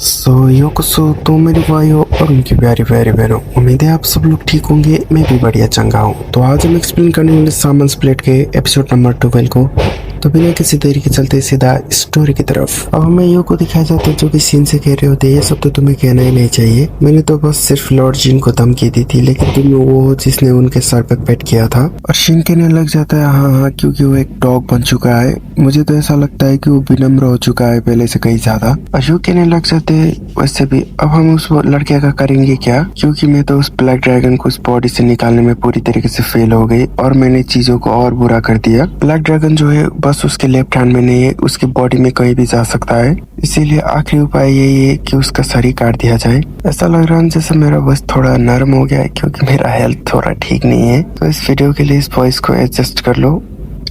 योकोसो तो मेरे भाइयों और उनकी प्यारी प्यारी बहनों, उम्मीद है आप सब लोग ठीक होंगे। मैं भी बढ़िया चंगा हूँ। तो आज हम एक्सप्लेन करने वाले सामान स्प्लिट के एपिसोड नंबर 12 को। तो बिना किसी देरी के चलते सीधा स्टोरी की तरफ। अब हमें यो को दिखाया जाता है जो कि सीन से कह रहे होते ये सब तो तुम्हें कहना ही नहीं चाहिए। मैंने तो बस सिर्फ लॉर्ड जिन को धमकी दी थी, लेकिन तुम वो हो जिसने उनके सर पर पेट किया था। और शिन कहने लग जाता है हाँ हाँ, क्योंकि वो एक डॉग बन चुका है। मुझे तो ऐसा लगता है कि वो विनम्र हो चुका है पहले से कहीं ज्यादा। और यो कहने लग जाते हैं वैसे भी अब हम उस लड़के का करेंगे क्या, क्योंकि मैं तो उस ब्लैक ड्रैगन को उस बॉडी से निकालने में पूरी तरीके से फेल हो गई और मैंने चीजों को और बुरा कर दिया। ब्लैक ड्रैगन जो है बस उसके लेफ्ट हैंड में नहीं है, उसकी बॉडी में कहीं भी जा सकता है। इसीलिए आखिरी उपाय यही है कि उसका सर ही काट दिया जाए। ऐसा लग रहा है जैसे मेरा बस थोड़ा नरम हो गया है, क्योंकि मेरा हेल्थ थोड़ा ठीक नहीं है। तो इस वीडियो के लिए इस वॉइस को एडजस्ट कर लो,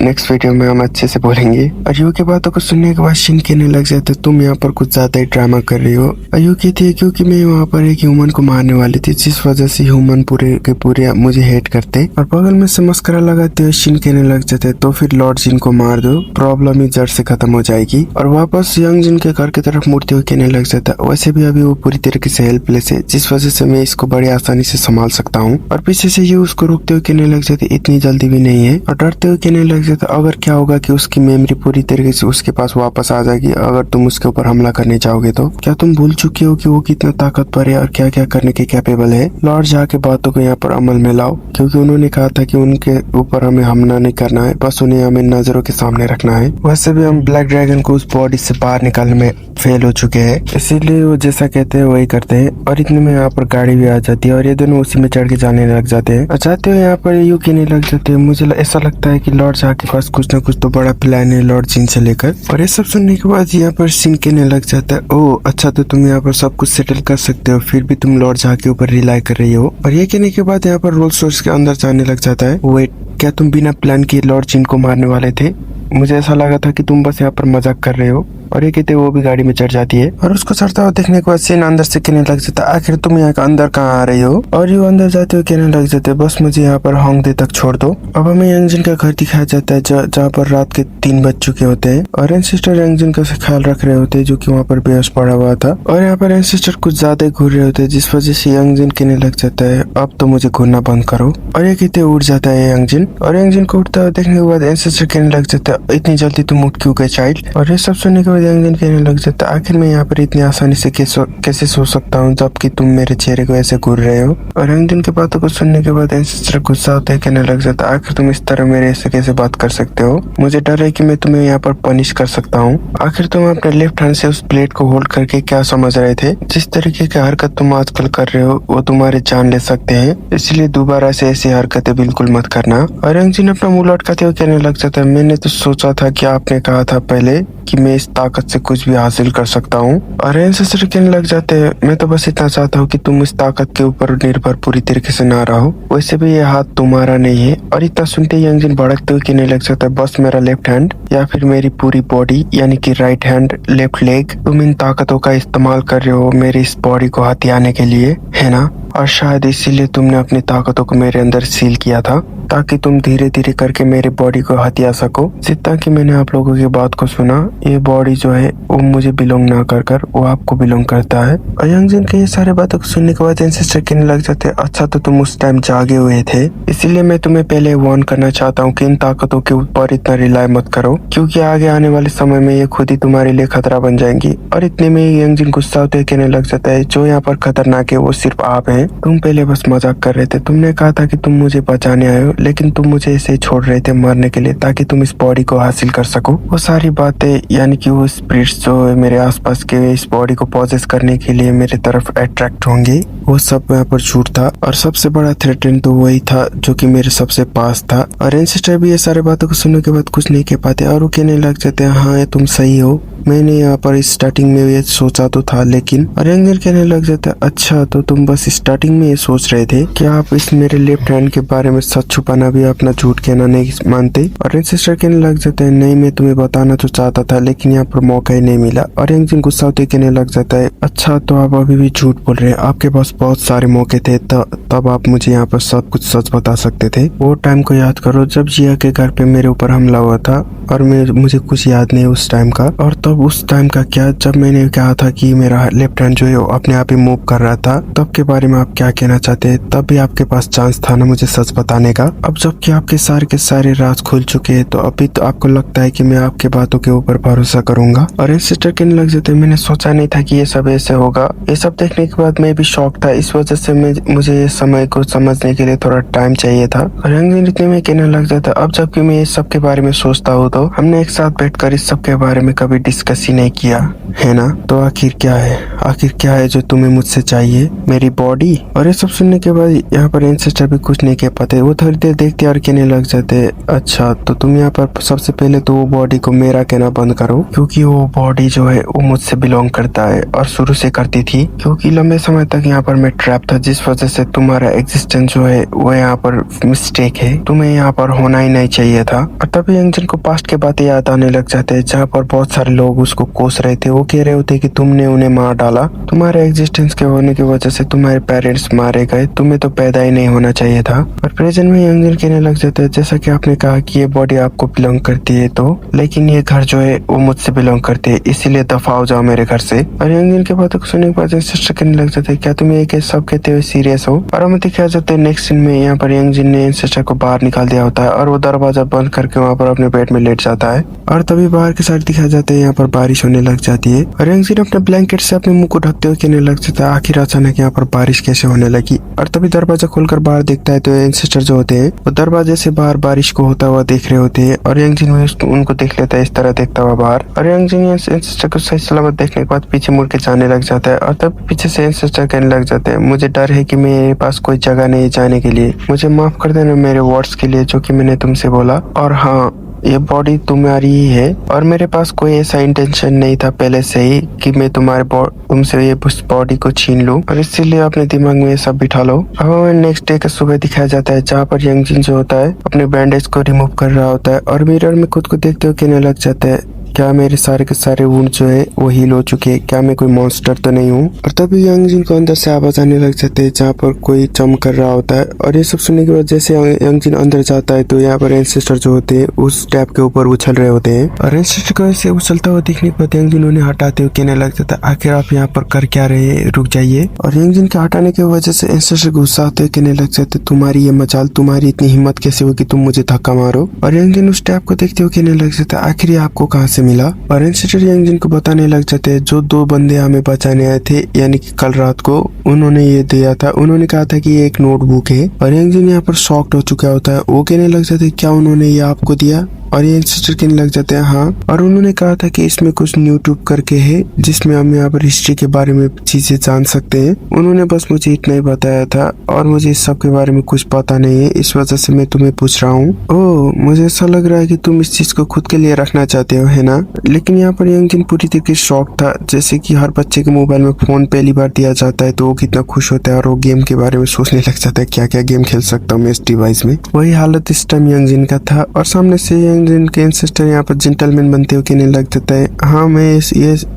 नेक्स्ट वीडियो में हम अच्छे से बोलेंगे। अयू की बातों को सुनने के बाद शिन कहने लग जाते तुम यहाँ पर कुछ ज्यादा ही ड्रामा कर रही हो। अयू कहती है क्योंकि मैं वहाँ पर एक ह्यूमन को मारने वाली थी, जिस वजह से ह्यूमन पूरे के पूरे मुझे हेट करते। और बगल में से मस्करा लगाते हुए शिन कहने लग जाते तो फिर लॉर्ड जिन को मार दो, प्रॉब्लम ही जड़ से खत्म हो जाएगी। और वापस यंग जिन के घर की तरफ मुड़ते हुए कहने लग जाता वैसे भी अभी वो पूरी तरीके से हेल्पलेस है, जिस वजह से मैं इसको बड़ी आसानी से संभाल सकता हूँ। और पीछे से ये उसको रोकते हुए कहने लग जाते इतनी जल्दी भी नहीं है। और डरते हुए कहने लग जाता अगर क्या होगा कि उसकी मेमोरी पूरी तरीके से उसके पास वापस आ जाएगी अगर तुम उसके ऊपर हमला करने जाओगे तो। क्या तुम भूल चुके हो कि वो कितना ताकतवर है और क्या क्या करने के कैपेबल है। लॉर्ड जा के बातों को यहाँ पर अमल में लाओ, क्योंकि उन्होंने कहा था कि उनके ऊपर हमें हमला नहीं करना है, बस उन्हें हमें नजरों के सामने रखना है। वैसे भी हम ब्लैक ड्रैगन को उस बॉडी से बाहर निकालने में फेल हो चुके हैं, इसीलिए वो जैसा कहते हैं वही करते हैं। और इतने में यहाँ पर गाड़ी भी आ जाती है और ये दोनों उसी में चढ़ के जाने लग जाते हैं। और जाते हुए यहाँ पर यू कहने लग जाते हैं मुझे ऐसा लगता है कि लॉर्ड शाह के पास कुछ न कुछ तो बड़ा प्लान है लॉर्ड जिन से लेकर। और ये सब सुनने के बाद यहाँ पर सिंह कहने लग जाता है ओह अच्छा, तो तुम यहाँ पर सब कुछ सेटल कर सकते हो, फिर भी तुम लॉर्ड शाह के ऊपर रिलाई कर रही हो। और ये कहने के बाद यहाँ पर रोल्स रॉयस के अंदर जाने लग जाता है वेट, क्या तुम बिना प्लान किए लॉर्ड जिन को मारने वाले थे? मुझे ऐसा लगा था कि तुम बस यहाँ पर मजाक कर रहे हो। और ये कहते वो भी गाड़ी में चढ़ जाती है। और उसको चढ़ता हुआ देखने के बाद सीन अंदर से कहने लग जाता आखिर तुम यहाँ का अंदर कहाँ आ रही हो। और ये अंदर जाते हुए कहने लग जाते बस मुझे यहाँ पर होंगदे तक छोड़ दो। अब हमें यंगजिन का घर दिखाया जाता है जहाँ पर रात के 3 बज चुके होते हैं और एंसेस्टर यंगजिन का ख्याल रख रहे होते हैं, जो कि वहाँ पर बेहोश पड़ा हुआ था। और यहाँ पर एंसेस्टर कुछ ज्यादा ही घूर रहे होते हैं, जिस वजह से यंगजिन कहने लग जाता है अब तो मुझे घूरना बंद करो। और ये कहते उठ जाता है यंगजिन। और यंगजिन को उठता हुआ देखने के बाद एंसेस्टर कहने लग जाता है इतनी जल्दी तुम उठ क्यों गए चाइल्ड। और ये सब सुनने के बाद यंगजिन कहने लग जाता आखिर मैं यहाँ पर इतनी आसानी से कैसे सो सकता हूँ जबकि तुम मेरे चेहरे को ऐसे घूर रहे हो। और यंगजिन की बातों को सुनने के बाद एंसेस्टर गुस्सा होता है, कहने लग जाता आखिर तुम इस तरह मेरे से कैसे बात कर सकते हो, मुझे डर है कि मैं तुम्हें यहाँ पर पनिश कर सकता हूँ। आखिर तुम अपने लेफ्ट हैंड से उस प्लेट को होल्ड करके क्या समझ रहे थे? जिस तरीके की हरकत तुम आजकल कर रहे हो वो तुम्हारी जान ले सकते हैं, इसलिए दोबारा से ऐसी हरकतें बिल्कुल मत करना। और यंगजिन अपना मुंह लटकाते हुए कहने लग जाता है मैंने तो सोचा था कि आपने कहा था पहले कि मैं इस ताकत से कुछ भी हासिल कर सकता हूँ। और एंसेस्टर कहने लग जाते हैं मैं तो बस इतना चाहता हूँ कि तुम इस ताकत के ऊपर निर्भर पूरी तरीके से ना रहो, वैसे भी ये हाथ तुम्हारा नहीं है। और इतना सुनते ही यंगजिन भड़कते हुए कहने लग जाता है बस मेरा लेफ्ट हैंड या फिर मेरी पूरी बॉडी यानी कि राइट हैंड लेफ्ट लेग, तुम इन ताकतों का इस्तेमाल कर रहे हो मेरी इस बॉडी को हथियाने के लिए, है ना? और शायद इसीलिए तुमने अपनी ताकतों को मेरे अंदर सील किया था ताकि तुम धीरे धीरे करके मेरी बॉडी को हथिया सको। जितना कि मैंने आप लोगों की बात को सुना, ये बॉडी जो है वो मुझे बिलोंग ना कर वो आपको बिलोंग करता है। और यंगजिन के ये सारे बातों को सुनने के बाद एंसेस्टर कहने लग जाते अच्छा तो तुम उस टाइम जागे हुए थे, इसीलिए मैं तुम्हें पहले वार्न करना चाहता हूँ कि इन ताकतों के ऊपर इतना रिलाई मत करो, क्योंकि आगे आने वाले समय में ये खुद ही तुम्हारे लिए खतरा बन जाएंगी। और इतने में यंगजिन गुस्सा होते कहने लग जाता है जो यहाँ पर खतरनाक है वो सिर्फ आप हैं, तुम पहले बस मजाक कर रहे थे, तुमने कहा था कि तुम मुझे बचाने आए हो, लेकिन तुम मुझे ऐसे छोड़ रहे थे मरने के लिए ताकि तुम इस बॉडी को हासिल कर सको। वो सारी बातें यानी कि वो स्पिरिट्स जो मेरे आसपास के इस बॉडी को पॉजेस करने के लिए मेरे तरफ अट्रैक्ट होंगे, वो सब यहाँ पर झूठ था। और सबसे बड़ा थ्रेटन तो वही था जो कि मेरे सबसे पास था। और एंसेस्टर भी ये सारे बातों को सुनने के बाद कुछ नहीं कह पाते और वो कहने लग जाते हैं हाँ तुम सही हो, मैंने यहाँ पर स्टार्टिंग में ये सोचा तो था लेकिन। और यंगजिन कहने लग जाता है अच्छा तो तुम बस स्टार्टिंग में ये सोच रहे थे कि आप इस मेरे लेफ्ट हैंड के बारे में सच छुपाना भी अपना झूठ कहना नहीं मानते। और यंग सिस्टर कहने लग जाता है नहीं मैं तुम्हें बताना तो चाहता था लेकिन यहाँ पर मौका ही नहीं मिला। और यंग जिन गुस्सा होते कहने लग जाता है अच्छा तो आप अभी भी झूठ बोल रहे हैं, आपके पास बहुत सारे मौके थे तब आप मुझे यहाँ पर सब कुछ सच बता सकते थे। वो टाइम को याद करो जब जिया के घर पे मेरे ऊपर हमला हुआ था और मुझे कुछ याद नहीं उस टाइम का। और तब उस टाइम का क्या जब मैंने कहा था कि मेरा लेफ्ट हैंड जो है अपने आप ही मूव कर रहा था, तब के बारे में आप क्या कहना चाहते हैं? तब भी आपके पास चांस था ना मुझे सच बताने का। अब जबकि आपके सारे राज खुल चुके हैं तो अभी तो आपको लगता है कि मैं आपके बातों के ऊपर भरोसा करूंगा। और एक सिस्टर कहने लग जाते मैंने सोचा नहीं था कि ये सब ऐसे होगा। ये सब देखने के बाद मैं भी शॉक था, इस वजह से मुझे ये समय को समझने के लिए थोड़ा टाइम चाहिए था। और इतने में कहने लग जाता अब जबकि मैं इस सब के बारे में सोचता हूँ तो हमने एक साथ बैठकर इस सब के बारे में कभी डिस्कस ही नहीं किया है ना। तो आखिर क्या है जो तुम्हें मुझसे चाहिए? मेरी बॉडी? और ये सब सुनने के बाद यहाँ पर एंसेस्टर भी कुछ नहीं कह पाते। वो थोड़ी देर देखते और कहने लग जाते अच्छा तो तुम यहाँ पर सबसे पहले तो वो बॉडी को मेरा कहना बंद करो, क्योंकि वो बॉडी जो है वो मुझसे बिलोंग करता है और शुरू से करती थी। क्योंकि लंबे समय तक यहाँ पर मैं ट्रैप था जिस वजह से तुम्हारा एग्जिस्टेंस जो है वो यहाँ पर मिस्टेक है, तुम्हें यहाँ पर होना ही नहीं चाहिए था। और तभी यंगजन को पास्ट के बातें याद आने लग जाते हैं जहाँ पर बहुत सारे लोग उसको कोस रहे थे। वो कह रहे होते कि तुमने उन्हें मार डाला, तुम्हारे एग्जिस्टेंस के होने की वजह से तुम्हारे पेरेंट्स मारे गए, तुम्हें तो पैदा ही नहीं होना चाहिए था। और प्रेजेंट में यंगजन कहने लग जाता है जैसा कि आपने कहा कि ये बॉडी आपको बिलोंग करती है तो, लेकिन ये घर जो है वो मुझसे बिलोंग करते है, इसीलिए दफा हो जाओ मेरे घर से। और यंगजन की बातों को सुनने के बाद सिस्टर कहने लग जाते हैं क्या तुम ये सब कहते हुए सीरियस हो? और हमें दिखाया जाता है नेक्स्ट सीन में यहाँ पर यंगजन ने सिस्टर को बाहर निकाल दिया होता है और वो दरवाजा बंद करके वहाँ पर अपने बेड में लेट जाता है। और तभी बाहर के साइड दिखाया जाता है यहाँ पर बारिश होने लग जाती है और यंगजन अपने ब्लैंकेट से अपने मुंह को ढकते हुए कहने लग जाता है आखिर अचानक यहाँ पर बारिश कैसे होने लगी। और तभी दरवाजा खोलकर बाहर देखता है तो एंसेस्टर जो होते हैं वो दरवाजे से बाहर बारिश को होता हुआ देख रहे होते हैं। और यंगजन उनको देख लेता है इस तरह देखता हुआ बाहर। और यंगजन एंसेस्टर को सही सलामत देखने के बाद पीछे मुड़ के जाने लग जाता है। और तब पीछे से एंसेस्टर कहने लग जाते हैं मुझे डर है कि मेरे पास कोई जगह नहीं जाने के लिए, मुझे माफ कर देना मेरे वर्ड्स के लिए जो कि मैंने तुमसे बोला। और हाँ ये बॉडी तुम्हारी ही है और मेरे पास कोई ऐसा इंटेंशन नहीं था पहले से ही कि मैं तुमसे ये बॉडी को छीन लूं, और इसीलिए अपने दिमाग में ये सब बिठा लो। अब हमें नेक्स्ट डे का सुबह दिखाया जाता है जहाँ पर यंगजिन जो होता है अपने बैंडेज को रिमूव कर रहा होता है और मिरर में खुद को देखते हुए कहने लग जाता है क्या मेरे सारे के सारे वुंड जो है वो हील हो चुके हैं? क्या मैं कोई मॉन्स्टर तो नहीं हूँ? और तभी यंगजिन को अंदर से आवाज आने लग जाते हैं जहाँ पर कोई चमक कर रहा होता है। और ये सब सुनने के बाद जैसे यंगजिन अंदर जाता है तो यहाँ पर एंसेस्टर जो होते हैं उस टैप के ऊपर उछल रहे होते हैं। और एंसेस्टर को ऐसे उछलता हुआ देखने के बाद यंगजिन उन्हें हटाते हुए कहने लग जाता है आखिर आप यहाँ पर कर क्या रहे, रुक जाइए। और यंगजिन के हटाने की वजह से एंसेस्टर गुस्सा आते हुए कहने लग जाते तुम्हारी ये मजाल, तुम्हारी इतनी हिम्मत कैसे हुई कि तुम मुझे धक्का मारो? और यंगजिन उस टैप को देखते हुए कहने लग जाता है आखिर ये आपको कहाँ से मिला? और एंसेस्टर यंगजिन को बताने लग जाते हैं जो दो बंदे हमें बचाने आए थे यानी कि कल रात को उन्होंने ये दिया था, उन्होंने कहा था कि ये एक नोटबुक है। और यंगजिन यहाँ पर शॉक्ड हो चुका होता है, वो कहने लग जाते क्या उन्होंने ये आपको दिया? और ये सिस्टर कहने लग जाते हैं हाँ, और उन्होंने कहा था कि इसमें कुछ यूट्यूब करके है जिसमें हम यहाँ पर हिस्ट्री के बारे में चीजें जान सकते हैं। उन्होंने बस मुझे इतना ही बताया था और मुझे इस सब के बारे में कुछ पता नहीं है, इस वजह से मैं तुम्हें पूछ रहा हूँ। ओह मुझे ऐसा लग रहा है कि तुम इस चीज को खुद के लिए रखना चाहते हो है ना? लेकिन यहाँ पर यंगजिन पूरी तरीके से शॉक था, जैसे कि हर बच्चे के मोबाइल में फोन पहली बार दिया जाता है तो वो कितना खुश होता है और वो गेम के बारे में सोचने लग जाता है क्या क्या गेम खेल सकता हूँ मैं इस डिवाइस में। वही हालत इस टाइम यंगजिन का था। और सामने से यंगजिन के एंसेस्टर यहाँ पर जेंटलमैन बनते हुए कहने लग जाता है हाँ मैं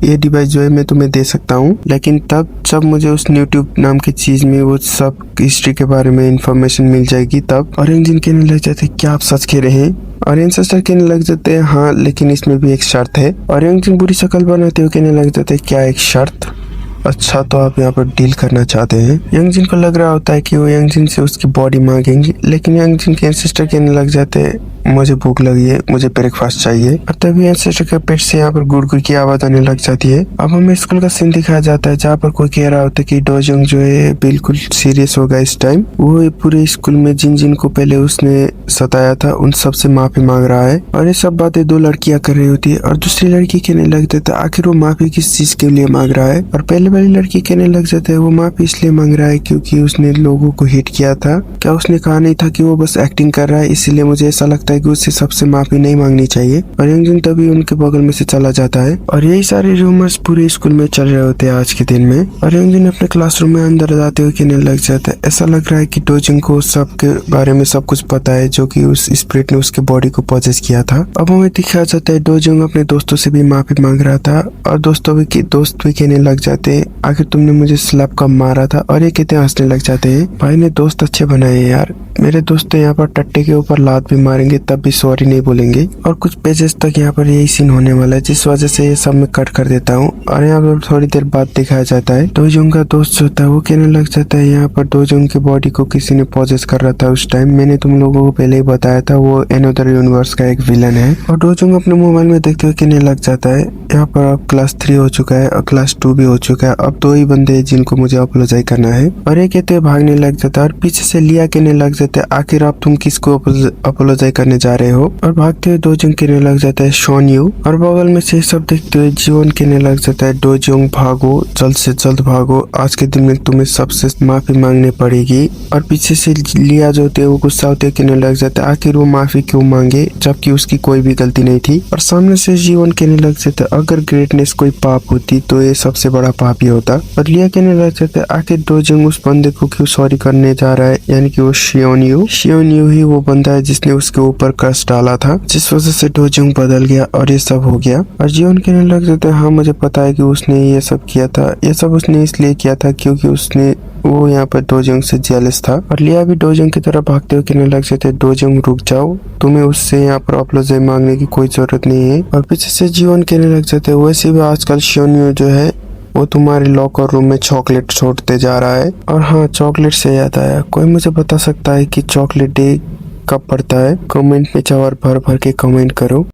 ये डिवाइस जो है मैं तुम्हें दे सकता हूँ, लेकिन तब जब मुझे उस यूट्यूब नाम की चीज में वो सब हिस्ट्री के बारे में इंफॉर्मेशन मिल जाएगी तब। और यंगजिन कहने लग जाते क्या आप सच कह रहे हैं? और एंसेस्टर कहने लग जाते हैं हाँ लेकिन इसमें भी एक शर्त है। और यंगजिन बुरी शक्ल बनाते हुए कहने लग जाते हैं क्या एक शर्त? अच्छा तो आप यहाँ पर डील करना चाहते हैं। यंगजिन को लग रहा होता है कि वो यंगजिन से उसकी बॉडी मांगेंगे, लेकिन यंगजिन के एंसेस्टर कहने लग जाते हैं मुझे भूख लगी है, मुझे ब्रेकफास्ट चाहिए। और तभी एंसेस्टर के पेट से यहाँ पर गुड़गुड़ की आवाज आने लग जाती है। अब हमें स्कूल का सीन दिखाया जाता है जहाँ पर कोई कह रहा होता है कि डोजोंग जो है बिल्कुल सीरियस होगा इस टाइम, वो पूरे स्कूल में जिन जिन को पहले उसने सताया था उन सब से माफी मांग रहा है। और ये सब बातें दो लड़कियां कर रही होती है और दूसरी लड़की कहने लग जाता है आखिर वो माफी किस चीज के लिए मांग रहा है? और पहले वाली लड़की कहने लग जाता है वो माफी इसलिए मांग रहा है क्योंकि उसने लोगों को हिट किया था। क्या उसने कहा नहीं था कि वो बस एक्टिंग कर रहा है, इसीलिए मुझे ऐसा लगता है है कि उसे सबसे माफी नहीं मांगनी चाहिए और यंगजिन तभी उनके बगल में से चला जाता है और यही सारे रूमर्स पूरे स्कूल में चल रहे होते हैं आज के दिन में। और यंगजिन अपने क्लासरूम में अंदर जाते हुए कहने लग जाता है ऐसा लग रहा है कि डोजिंग को सब के बारे में सब कुछ पता है जो कि उस स्पिरिट ने उसके बॉडी को पॉजेस किया था। अब हमें दिखाया जाता है डोजिंग अपने दोस्तों से भी माफी मांग रहा था और दोस्त भी कहने लग जाते हैं आखिर तुमने मुझे स्लैप कब मारा था, और ये कहते हंसने लग जाते हैं भाई ने दोस्त अच्छे बनाए यार, मेरे दोस्त तो यहाँ पर टट्टे के ऊपर लात भी मारेंगे तब भी सॉरी नहीं बोलेंगे। और कुछ पेजेस तक यहाँ पर यही सीन होने वाला है जिस वजह से ये सब मैं कट कर देता हूँ। और यहाँ पर थोड़ी देर बाद दिखाया जाता है डोजिंग का दोस्त जो होता है वो कहने लग जाता है यहाँ पर डोजिंग की बॉडी को किसी ने पॉजेस कर रहा था उस टाइम, मैंने तुम लोगों को पहले ही बताया था वो अनदर यूनिवर्स का एक विलन है। और डोजिंग अपने मोबाइल में देखते हुए कहने लग जाता है यहाँ पर अब क्लास 3 हो चुका है और क्लास 2 भी हो चुका है, अब 2 ही बंदे हैं जिनको मुझे अपोलोजाइज करना है। और ये कहते हुए भागने लग जाता है और पीछे से लिया कहने लग जाता है आखिर आप तुम किसको अपोलोजाइज करने जा रहे हो। और भागते हुए डोजिंग कहने लग जाता है शॉन यू। और बगल में से सब देखते हुए जीवन कहने लग जाता है डोजिंग भागो, जल्द से जल्द भागो, आज के दिन में तुम्हें सबसे माफी मांगनी पड़ेगी। और पीछे से लिया जो होते वो गुस्सा होते कहने लग जाता है आखिर वो माफी क्यों मांगे जबकि उसकी कोई भी गलती नहीं थी। और सामने से जीवन कहने लग जाता है अगर ग्रेटनेस कोई पाप होती तो ये सबसे बड़ा पाप ही होता। और लिया कहने लग जाता है आखिर डोजिंग उस बंदे को क्यों सॉरी करने जा रहा है, यानी कि वो शियोन यू ही वो बंदा है जिसने उसके ऊपर कर्स डाला था जिस वजह से डोजिंग बदल गया और ये सब हो गया। और जीवन कहने लग जाता है हाँ मुझे पता है कि उसने ये सब किया था, ये सब उसने इसलिए किया था क्योंकि उसने वो यहाँ पर डोजिंग से जेलस था। और लिया भी डोजिंग की तरफ भागते हुए कहने लग जाते डोजिंग रुक जाओ, तुम्हें उससे यहाँ पर अपोलोजाइज मांगने की कोई जरूरत नहीं है। और पीछे से जीवन कहने लग जाते वैसे भी आजकल शियोन जो है वो तुम्हारे लॉकर रूम में चॉकलेट छोड़ते जा रहा है। और हाँ चॉकलेट से याद आया, कोई मुझे बता सकता है कि चॉकलेट डे कब पड़ता है? कमेंट में चावर भर भर के कमेंट करो।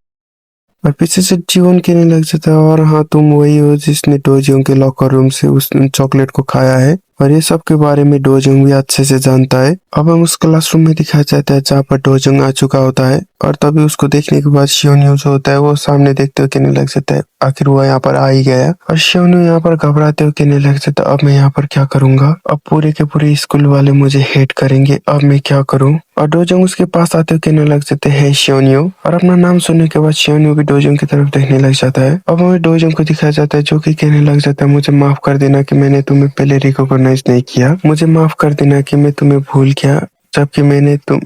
और पीछे से जीवन कहने लग जाता है और हाँ तुम वही हो जिसने डोजिंग के लॉकर रूम से उस चॉकलेट को खाया है। और ये सब के बारे में डोजिंग भी अच्छे से जानता है। अब हम उस क्लासरूम में दिखाया जाता है जहाँ पर डोजिंग आ चुका होता है और तभी उसको देखने के बाद शियोन्यू जो होता है वो सामने देखते हुए कहने लग जाता है आखिर वो यहाँ पर आ ही गया। और शियोन्यू यहाँ पर घबराते हुए कहने लग जाता है अब मैं यहाँ पर क्या करूंगा, अब पूरे के पूरे स्कूल वाले मुझे हेट करेंगे, अब मैं क्या करूँ। और डोजिंग उसके पास आते हुए कहने लग जाते हैं शियोन्यू। और अपना नाम सुनने के बाद शियोन्यू भी डोजिंग की तरफ देखने लग जाता है। अब हमें डोजिंग को दिखाया जाता है जो कि कहने लग जाता है मुझे माफ कर देना कि मैंने तुम्हें पहले रिकॉग्नाइज नहीं किया, मुझे माफ कर देना कि मैं तुम्हें भूल गया जबकि मैं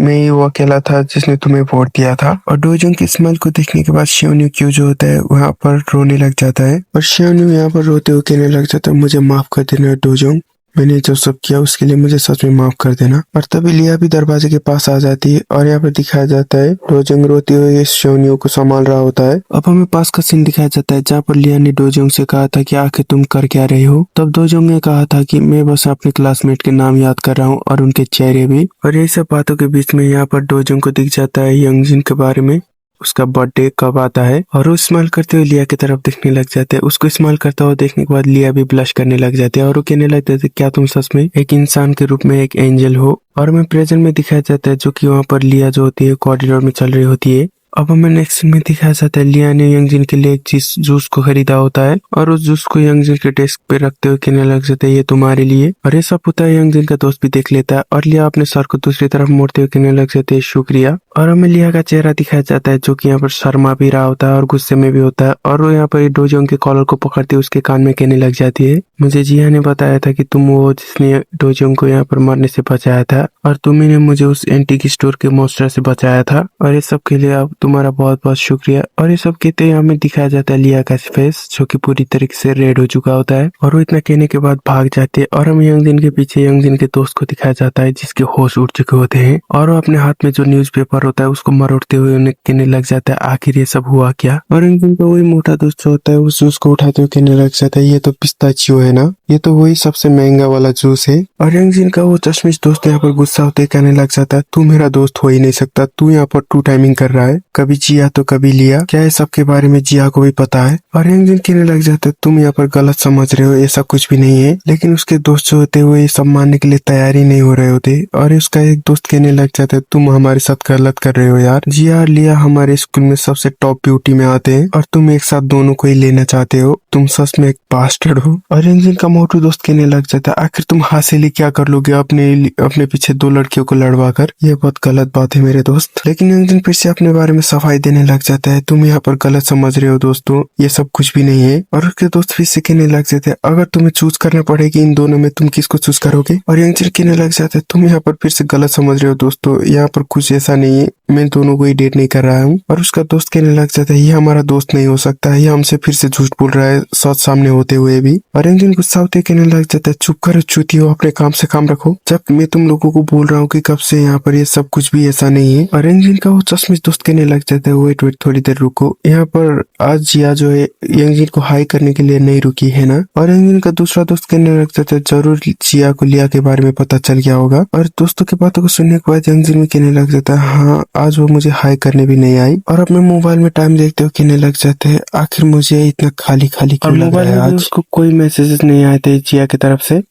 ही वो अकेला था जिसने तुम्हें वोट दिया था। और डोजिंग की स्माइल को देखने के बाद शियोन्यू क्यों जो होता है वहाँ पर रोने लग जाता है। और शियोन्यू यहाँ पर रोते हुए कहने लग जाता है मुझे माफ कर देना डोजिंग, मैंने जो सब किया उसके लिए मुझे सच में माफ कर देना। और तभी लिया भी दरवाजे के पास आ जाती है और यहाँ पर दिखाया जाता है डोजिंग रोते हुए शियोन्यू को संभाल रहा होता है। अब हमें पास का सीन दिखाया जाता है जहाँ पर लिया ने डोजिंग से कहा था कि आखिर तुम कर क्या रहे हो। तब डोजिंग ने कहा था कि मैं बस अपने क्लासमेट के नाम याद कर रहा हूँ और उनके चेहरे भी। और ये सब बातों के बीच में यहाँ पर डोजिंग को दिख जाता है यंगजिन के बारे में, उसका बर्थडे कब आता है। और वो स्माइल करते हुए लिया की तरफ देखने लग जाते हैं। उसको स्माइल करता हुआ देखने के बाद लिया भी ब्लश करने लग जाते हैं और वो कहने लग जाते क्या तुम सच में एक इंसान के रूप में एक एंजल हो। और हमें प्रेजेंट में दिखाया जाता है जो कि वहाँ पर लिया जो होती है कॉरिडोर में चल रही होती है। अब हमें नेक्स्ट सीन में दिखाया जाता है लिया ने यंगजिन के लिए एक जूस को खरीदा होता है और उस जूस को यंगजिन के डेस्क पे रखते हुए कहने लग जाता है ये तुम्हारे लिए। और ये सब होता है यंगजिन का दोस्त भी देख लेता है और लिया अपने सर को दूसरी तरफ मोड़ते हुए कहने लग जाते हैं शुक्रिया। और हमें लिया का चेहरा दिखाया जाता है जो कि यहाँ पर शर्मा भी रहा होता है और गुस्से में भी होता है। और वो यहाँ पर डोजिंग के कॉलर को पकड़ते उसके कान में कहने लग जाती है मुझे जिया ने बताया था कि तुम वो जिसने डोजिंग को यहाँ पर मरने से बचाया था और तुम्ही ने मुझे उस एंटीक स्टोर के मॉन्स्टर से बचाया था और ये सब के लिए अब तुम्हारा बहुत बहुत शुक्रिया। और ये सब कहते हैं हमें दिखाया जाता है लिया का फेस जो कि पूरी तरीके से रेड हो चुका होता है और वो इतना कहने के बाद भाग जाते हैं। और हम यंगजिन के पीछे यंगजिन के दोस्त को दिखाया जाता है जिसके होश उड़ चुके होते हैं और वो अपने हाथ में जो न्यूज़पेपर होता है उसको मरोड़ते हुए उन्हें कहने लग जाता है आखिर ये सब हुआ क्या। और यंगजिन का वही मोटा दोस्त जो होता है उस जूस को उठाते हुए कहने लग जाता है ये तो पिस्ताचियो है ना, ये तो वही सबसे महंगा वाला जूस है। और यंगजिन का वो चश्मिश दोस्त यहाँ पर गुस्सा होते कहने लग जाता है तू मेरा दोस्त हो ही नहीं सकता, तू यहाँ पर टू टाइमिंग कर रहा है, कभी जिया तो कभी लिया, क्या ये सब के बारे में जिया को भी पता है। और यंगजिन कहने लग जाता है तुम यहाँ पर गलत समझ रहे हो, ऐसा कुछ भी नहीं है। लेकिन उसके दोस्त जो होते हुए ये सब मानने के लिए तैयार ही नहीं हो रहे होते और उसका एक दोस्त कहने लग जाता है तुम हमारे साथ गलत कर रहे हो यार, जिया और लिया हमारे स्कूल में सबसे टॉप ब्यूटी में आते हैं और तुम एक साथ दोनों को ही लेना चाहते हो, तुम सच में एक बास्टर्ड हो। और यंगजिन यंगजिन का मोटू दोस्त कहने लग जाता है आखिर तुम हासिल क्या कर लोगे अपने पीछे दो लड़कियों को लड़वा कर, ये बहुत गलत बात है मेरे दोस्त। लेकिन यंगजिन फिर से अपने बारे में सफाई देने लग जाता है, तुम यहाँ पर गलत समझ रहे हो दोस्तों, ये सब कुछ भी नहीं है। और उसके दोस्त फिर से कहने लग जाते हैं अगर तुम्हें चूज करना पड़ेगी इन दोनों में तुम किसको चूज करोगे। और यंगजिन कहने लग जाता है तुम यहाँ पर फिर से गलत समझ रहे हो दोस्तों, यहाँ पर कुछ ऐसा नहीं है, मैं दोनों को ही डेट नहीं कर रहा हूँ। और उसका दोस्त कहने लग जाता है ये हमारा दोस्त नहीं हो सकता है, ये हमसे फिर से झूठ बोल रहा है सच सामने होते हुए भी। और यंगजिन गुस्सा होते कहने लग जाता है चुप करो चूतियो, अपने काम से काम रखो, जब मैं तुम लोगों को बोल रहा हूँ कि कब से यहाँ पर ये सब कुछ भी ऐसा नहीं है। और यंगजिन का वो चश्मिश दोस्त कहने लग जाता है वेट वेट थोड़ी देर रुको, यहाँ पर आज जिया जो है यंगजिन को हाई करने के लिए नहीं रुकी है ना। और यंगजिन का दूसरा दोस्त कहने लग जाता है जरूर जिया को लिया के बारे में पता चल गया होगा। और दोस्तों की बातों को सुनने के बाद यंगजिन भी कहने लग जाता है हाँ आज वो मुझे हाई करने भी नहीं आई। और अपने मोबाइल में टाइम देखते हुए कहने लग जाते हैं आखिर मुझे इतना खाली खाली क्यों लग रहा है आज। उसको कोई मैसेजेस नहीं आए थे जिया की तरफ से,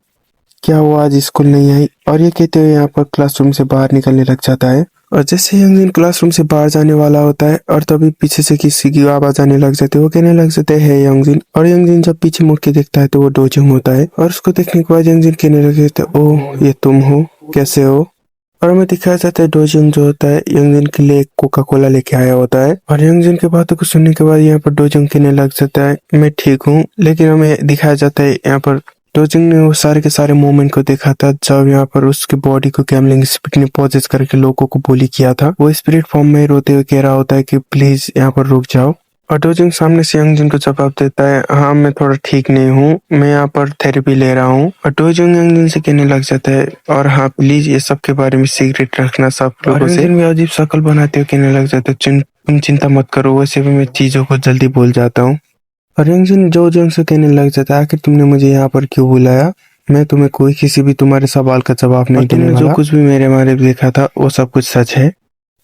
क्या वो आज स्कूल नहीं आई। और ये कहते हुए यहाँ पर क्लासरूम से बाहर निकलने लग जाता है। और जैसे यंगजिन क्लासरूम से बाहर जाने वाला होता है और तभी पीछे से किसी की आवाज आने लग जाती है, वो कहने लग जाते हैं यंगजिन। और यंगजिन जब पीछे मुड़ के देखता है तो वो डोजोंग होता है। और उसको देखने के बाद यंगजिन कहने लग जाता है ओह ये तुम हो, कैसे हो। और हमें दिखाया जाता है डोजोंग जो होता है यंगजिन के लिए कोका कोला लेके आया होता है। और यंगजिन की बातों को सुनने के बाद यहाँ पर डोजोंग कहने लग जाता है मैं ठीक हूँ। लेकिन हमें दिखाया जाता है यहाँ पर डोजोंग ने वो सारे के सारे मोमेंट को देखा था जब यहाँ पर उसके बॉडी को गैमलिंग स्पिरिट ने पॉजेस करके लोगों को बोली किया था। वो स्पिरिट फॉर्म में रोते हुए कह रहा होता है कि प्लीज यहाँ पर रुक जाओ। और डोजोंग सामने से यंगजिन को जवाब देता है हाँ मैं थोड़ा ठीक नहीं हूँ, मैं यहाँ पर थेरेपी ले रहा हूँ। और डोजोंग यंगजिन से कहने लग जाता है और हाँ प्लीज ये सब के बारे में सीक्रेट रखना सब लोगों से। यंगजिन भी अजीब शक्ल बनाते हुए कहने लग जाता है तुम चिंता मत करो, वैसे भी मैं चीजों को जल्दी भूल जाता हूँ। और यंगजिन डोजोंग से कहने लग जाता है आखिर तुमने मुझे यहाँ पर क्यों बुलाया, मैं तुम्हें कोई किसी भी तुम्हारे सवाल का जवाब नहीं देने वाला, जो कुछ भी मेरे बारे में देखा था वो सब कुछ सच है।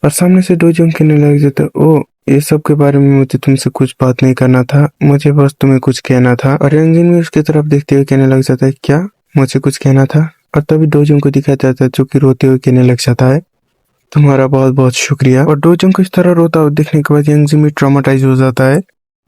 और सामने से डोजोंग कहने लग जाता है ओ ये सब के बारे में मुझे तुमसे कुछ बात नहीं करना था, मुझे बस तुम्हें कुछ कहना था। और यंगजिन भी उसकी तरफ देखते हुए कहने लग जाता है क्या मुझे कुछ कहना था। और तभी डोजोंग को दिखाया जाता है जो कि रोते हुए कहने लग जाता है तुम्हारा बहुत बहुत शुक्रिया। और डोजोंग को इस तरह रोता हुआ देखने के बाद यंगजिन भी ट्रॉमेटाइज हो जाता है।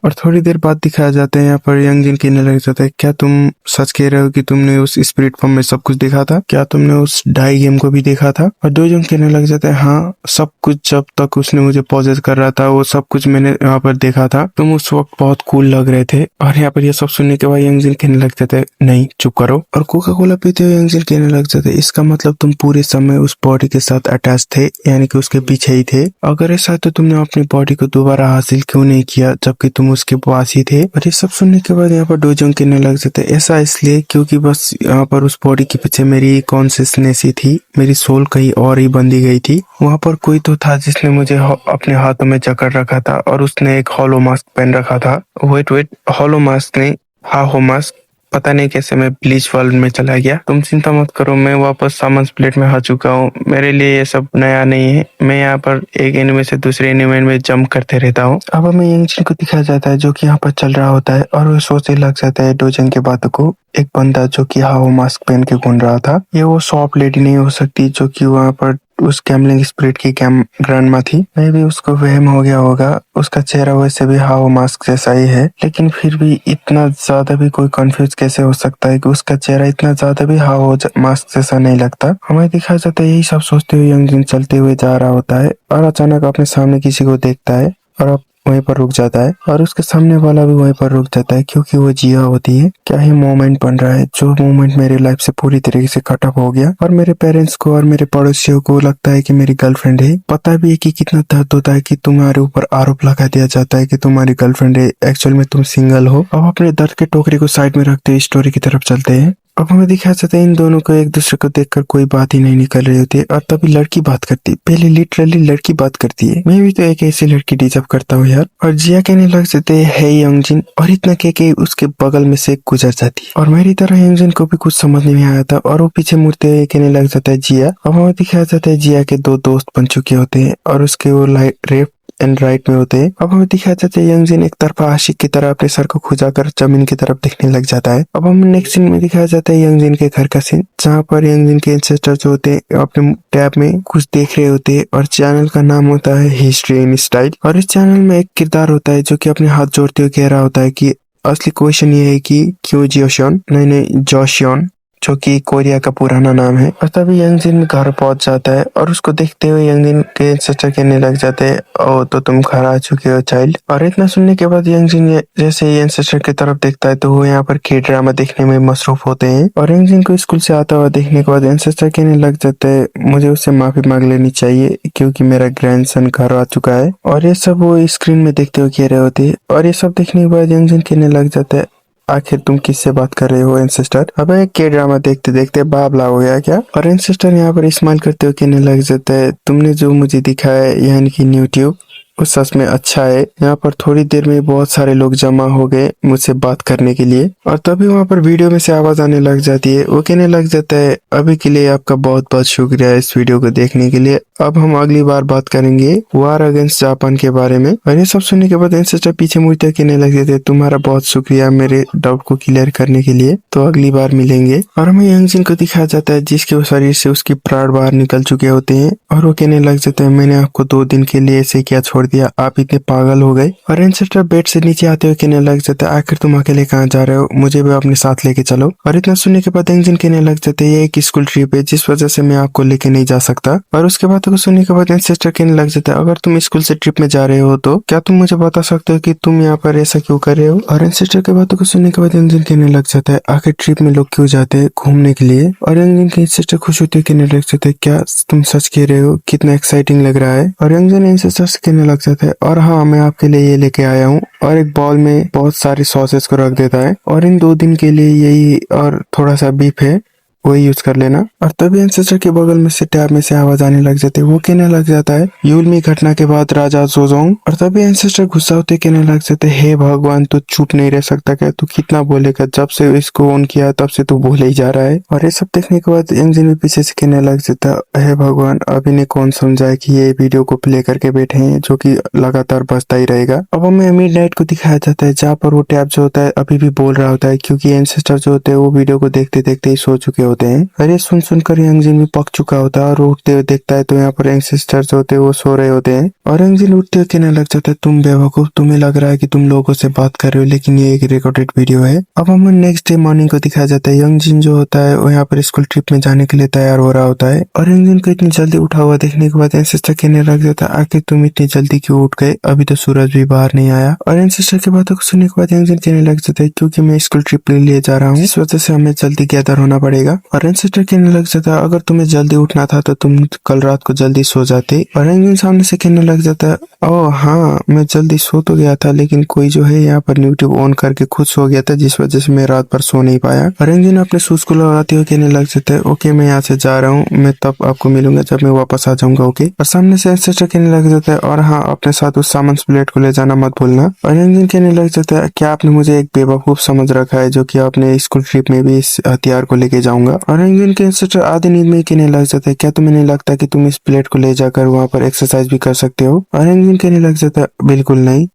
और थोड़ी देर बाद दिखाया जाता है यहाँ पर यंगजिन कहने लग जाता है क्या तुम सच कह रहे हो कि तुमने उस स्पिरिट फॉर्म में सब कुछ देखा था, क्या तुमने उस डाई गेम को भी देखा था। और डोजोंग कहने लग जाता है हाँ सब कुछ, जब तक उसने मुझे पॉजेस कर रहा था वो सब कुछ मैंने यहाँ पर देखा था, तुम उस वक्त बहुत कूल लग रहे थे। और यहाँ पर ये सब सुनने के बाद यंगजिन कहने लग जाता है नहीं चुप करो। और कोका कोला पीते हुए यंगजिन कहने लग जाता है इसका मतलब तुम पूरे समय उस बॉडी के साथ अटैच थे, यानी कि उसके पीछे ही थे। अगर ऐसा है तो तुमने अपनी बॉडी को दोबारा हासिल क्यों नहीं किया जबकि तुम उसके पास ही थे। और ये सब सुनने के बाद यहाँ पर डोजोंग कहने लग जाते ऐसा इसलिए क्योंकि बस यहाँ पर उस बॉडी के पीछे मेरी कॉन्शियसनेस ही थी, मेरी सोल कहीं और ही बंधी गई थी। वहां पर कोई तो था जिसने मुझे अपने हाथों में जकड़ रखा था और उसने एक हॉलो मास्क पहन रखा था। वेट हॉलो मास्क नहीं, हाहो मास्क, पता नहीं कैसे मैं ब्लीच वर्ल्ड में चला गया। तुम चिंता मत करो, मैं वापस सामान स्प्लिट में आ चुका हूँ, मेरे लिए ये सब नया नहीं है, मैं यहाँ पर एक एनिमे से दूसरे एनिमे में जंप करते रहता हूँ। अब हमें यंगजिन को दिखाया जाता है जो कि यहाँ पर चल रहा होता है और वो सोचने लग जाता है डोजोंग के बातों को। एक बंदा जो कि हाओ मास्क पहन के घूम रहा था, ये वो शॉप लेडी नहीं हो सकती जो कि वहाँ पर उस गैमलिंग स्पिरिट की ग्रैंडमा थी। मे भी उसको वहम हो गया होगा, उसका चेहरा वैसे भी हाओ मास्क जैसा ही है, लेकिन फिर भी इतना ज्यादा भी कोई कंफ्यूज कैसे हो सकता है कि उसका चेहरा इतना ज्यादा भी हाओ मास्क जैसा नहीं लगता। हमें दिखाया जाता है यही सब सोचते हुए यंगजिन चलते हुए जा रहा होता है और अचानक अपने सामने किसी को देखता है और अब वहीं पर रुक जाता है और उसके सामने वाला भी वहीं पर रुक जाता है क्योंकि वो जिया होती है। क्या ही मोमेंट बन रहा है, जो मोमेंट मेरी लाइफ से पूरी तरीके से कट ऑफ हो गया और मेरे पेरेंट्स को और मेरे पड़ोसियों को लगता है कि मेरी गर्लफ्रेंड है। पता भी है कि कितना दर्द होता है कि तुम्हारे ऊपर आरोप लगा दिया जाता है कि तुम्हारी गर्लफ्रेंड है, एक्चुअल में तुम सिंगल हो। अब अपने दर्द के टोकरी को साइड में रखते हुए स्टोरी की तरफ चलते हैं। अब हमें दिखाया जाता है इन दोनों को एक दूसरे को देखकर कोई बात ही नहीं निकल रही होती है और तभी लड़की बात करती है। पहले लिटरली लड़की बात करती है, मैं भी तो एक ऐसी लड़की डिजर्व करता हूँ यार। और जिया कहने लग जाते है हे यंगजिन, और इतना कह के उसके बगल में से गुजर जाती है। और मेरी तरह यंगजिन को भी कुछ समझ नहीं आया था और वो पीछे मुड़ते हुए कहने लग जाता है जिया। अब हमें दिखाया जाता है जिया के दो दोस्त बन चुके होते हैं और उसके वो लेफ्ट एंड राइट में होते हैं। अब हमें दिखाया जाता है यंगजिन एक तरफा आशिक की तरह अपने सर को खुजाकर जमीन की तरफ देखने लग जाता है। अब हमें नेक्स्ट सीन में दिखाया जाता है यंगजिन के घर का सीन, जहाँ पर यंगजिन के एंसेस्टर जो होते हैं अपने टैब में कुछ देख रहे होते हैं और चैनल का नाम होता है हिस्ट्री इन स्टाइल। और इस चैनल में एक किरदार होता है जो कि अपने हाथ जोड़ते हुए कह रहा होता है कि असली क्वेश्चन ये है कि क्यों जियोशॉन, नहीं जोशियन, जो कि कोरिया का पुराना नाम है। और तभी यंगजिन घर पहुंच जाता है और उसको देखते हुए यंगजिन के सिस्टर कहने लग जाते हैं, ओ तो तुम घर आ चुके हो चाइल्ड। और इतना सुनने के बाद यंगजिन जैसे ही सिस्टर की तरफ देखता है तो वो यहाँ पर के ड्रामा देखने में मसरूफ होते हैं। और यंगजिन को स्कूल से आता हुआ देखने के बाद सिस्टर कहने लग जाते हैं, मुझे उससे माफी मांग लेनी चाहिए क्योंकि मेरा ग्रैंडसन घर आ चुका है। और ये सब वो स्क्रीन में देखते हुए कह रहे होते हैं। और ये सब देखने के बाद यंगजिन कहने लग जाता है, आखिर तुम किससे बात कर रहे हो एंसेस्टर। अबे के ड्रामा देखते देखते बाबला हो गया क्या। और एंसेस्टर यहाँ पर स्माइल करते हुए कहने लग जाता है, तुमने जो मुझे दिखाया है यानी कि यूट्यूब वो सच में अच्छा है। यहाँ पर थोड़ी देर में बहुत सारे लोग जमा हो गए मुझसे बात करने के लिए। और तभी वहाँ पर वीडियो में से आवाज आने लग जाती है। वो कहने लग जाता है, अभी के लिए आपका बहुत बहुत शुक्रिया इस वीडियो को देखने के लिए। अब हम अगली बार बात करेंगे वार अगेंस्ट जापान के बारे में। और ये सब सुनने के बाद एंसेस्टर पीछे मुड़ते कहने लग जाते, तुम्हारा बहुत शुक्रिया मेरे डाउट को क्लियर करने के लिए, तो अगली बार मिलेंगे। और हमें यंगजिन को दिखाया जाता है जिसके शरीर से उसकी प्राण बाहर निकल चुके होते हैं। और वो कहने लग जाते हैं, मैंने आपको 2 दिन के लिए ऐसे क्या छोड़ दिया, आप इतने पागल हो गए। और एंसेस्टर बेड से नीचे आते हुए कहने लग जाता है, आखिर तुम अकेले कहाँ जा रहे हो, मुझे भी अपने साथ लेके चलो। और इतना सुनने के बाद यंगजिन कहने लग जाते हैं, ये एक स्कूल ट्रिप है जिस वजह से मैं आपको लेके नहीं जा सकता। और उसके बाद को सुनने के बाद एंसेस्टर कहने लग जाता है, अगर तुम स्कूल से ट्रिप में जा रहे हो तो क्या तुम मुझे बता सकते हो कि तुम यहाँ पर ऐसा क्यों कर रहे हो। और एंसेस्टर के बातों को सुनने के बाद यंगजिन कहने लग जाता है, आखिर ट्रिप में लोग क्यों जाते हैं घूमने के लिए। और यंगजिन के एंसेस्टर खुश होते कहने लग जाते हैं, क्या तुम सच कह रहे हो, कितना एक्साइटिंग लग रहा है। और यंगजिन एंसेस्टर से कहने लग जाता है, और हाँ मैं आपके लिए ये लेके आया हूँ। और एक बॉल में बहुत सारी सॉसेस को रख देता है, और इन 2 दिन के लिए यही और थोड़ा सा बीफ है वही यूज कर लेना। और तभी एंसेस्टर के बगल में से टैब में से आवाज आने लग जाती है। वो कहने लग जाता है, यूलमी घटना के बाद राजा जोजोंग। और तभी एंसेस्टर गुस्सा होते कहने लग जाते, हे भगवान तू चुप नहीं रह सकता क्या, तू कितना बोलेगा, जब से इसको ऑन किया तब से तू बोले ही जा रहा है। और ये सब देखने के बाद यंगजिन भी पीछे से कहने लग जाता, हे भगवान अभी ने कौन समझाए कि ये वीडियो को प्ले करके बैठे हैं जो कि लगातार बजता ही रहेगा। अब हमें मिडनाइट को दिखाया जाता है जहाँ पर वो टैब जो होता है अभी भी बोल रहा होता है, क्योंकि एंसेस्टर जो होते हैं वो वीडियो को देखते देखते ही सो चुके होते हैं। अरे सुनकर यंगजिन भी पक चुका होता है और उठते हुए देखता है तो यहाँ पर एंसेस्टर जो होते हैं वो सो रहे होते हैं। और यंगजिन उठते हुए कहने लग जाता है, तुम बेवकूफ, तुम्हें लग रहा है कि तुम लोगों से बात कर रहे हो लेकिन ये एक रिकॉर्डेड वीडियो है। अब हमें नेक्स्ट डे मॉर्निंग को दिखाया जाता है। यंगजिन जो होता है वो यहाँ पर स्कूल ट्रिप में जाने के लिए तैयार हो रहा होता है। और यंगजिन को इतनी जल्दी उठा हुआ देखने के बाद एंसेस्टर कहने लग जाता है, आखिर तुम इतनी जल्दी क्यों उठ गए, अभी तो सूरज भी बाहर नहीं आया। और एंसेस्टर की बातों को सुनने के बाद यंगजिन कहने लग जाता है, क्योंकि मैं स्कूल ट्रिप के लिए जा रहा हूँ इस वजह से हमें जल्दी गैदर होना पड़ेगा। और एंसेस्टर कहने लग जाता है, अगर तुम्हें जल्दी उठना था तो तुम कल रात को जल्दी सो जाते। और यंगजिन सामने से कहने लग जाता है, ओह हाँ मैं जल्दी सो तो गया था लेकिन कोई जो है यहाँ पर यूट्यूब ऑन करके खुद सो गया था जिस वजह से मैं रात भर सो नहीं पाया। और यंगजिन अपने शूज को लगाते हुए कहने लग जाता है, ओके मैं यहाँ से जा रहा हूँ, मैं तब आपको मिलूंगा जब मैं वापस आ जाऊंगा, ओके। और सामने से एंसेस्टर कहने लग जाता है, और हाँ अपने साथ उस सामान प्लेट को ले जाना मत भूलना। और यंगजिन कहने लग जाता है, क्या आपने मुझे एक बेवकूफ समझ रखा है जो कि आपने स्कूल ट्रिप में भी इस हथियार को लेके जाऊंगा। और यंगजिन के एंसेस्टर आधी नींद में कहने लग जाता है, क्या तुम्हें नहीं लगता कि तुम इस प्लेट को ले जाकर वहां पर एक्सरसाइज भी कर सकते हो। और यंगजिन कहने लग जाता है, बिल्कुल नहीं।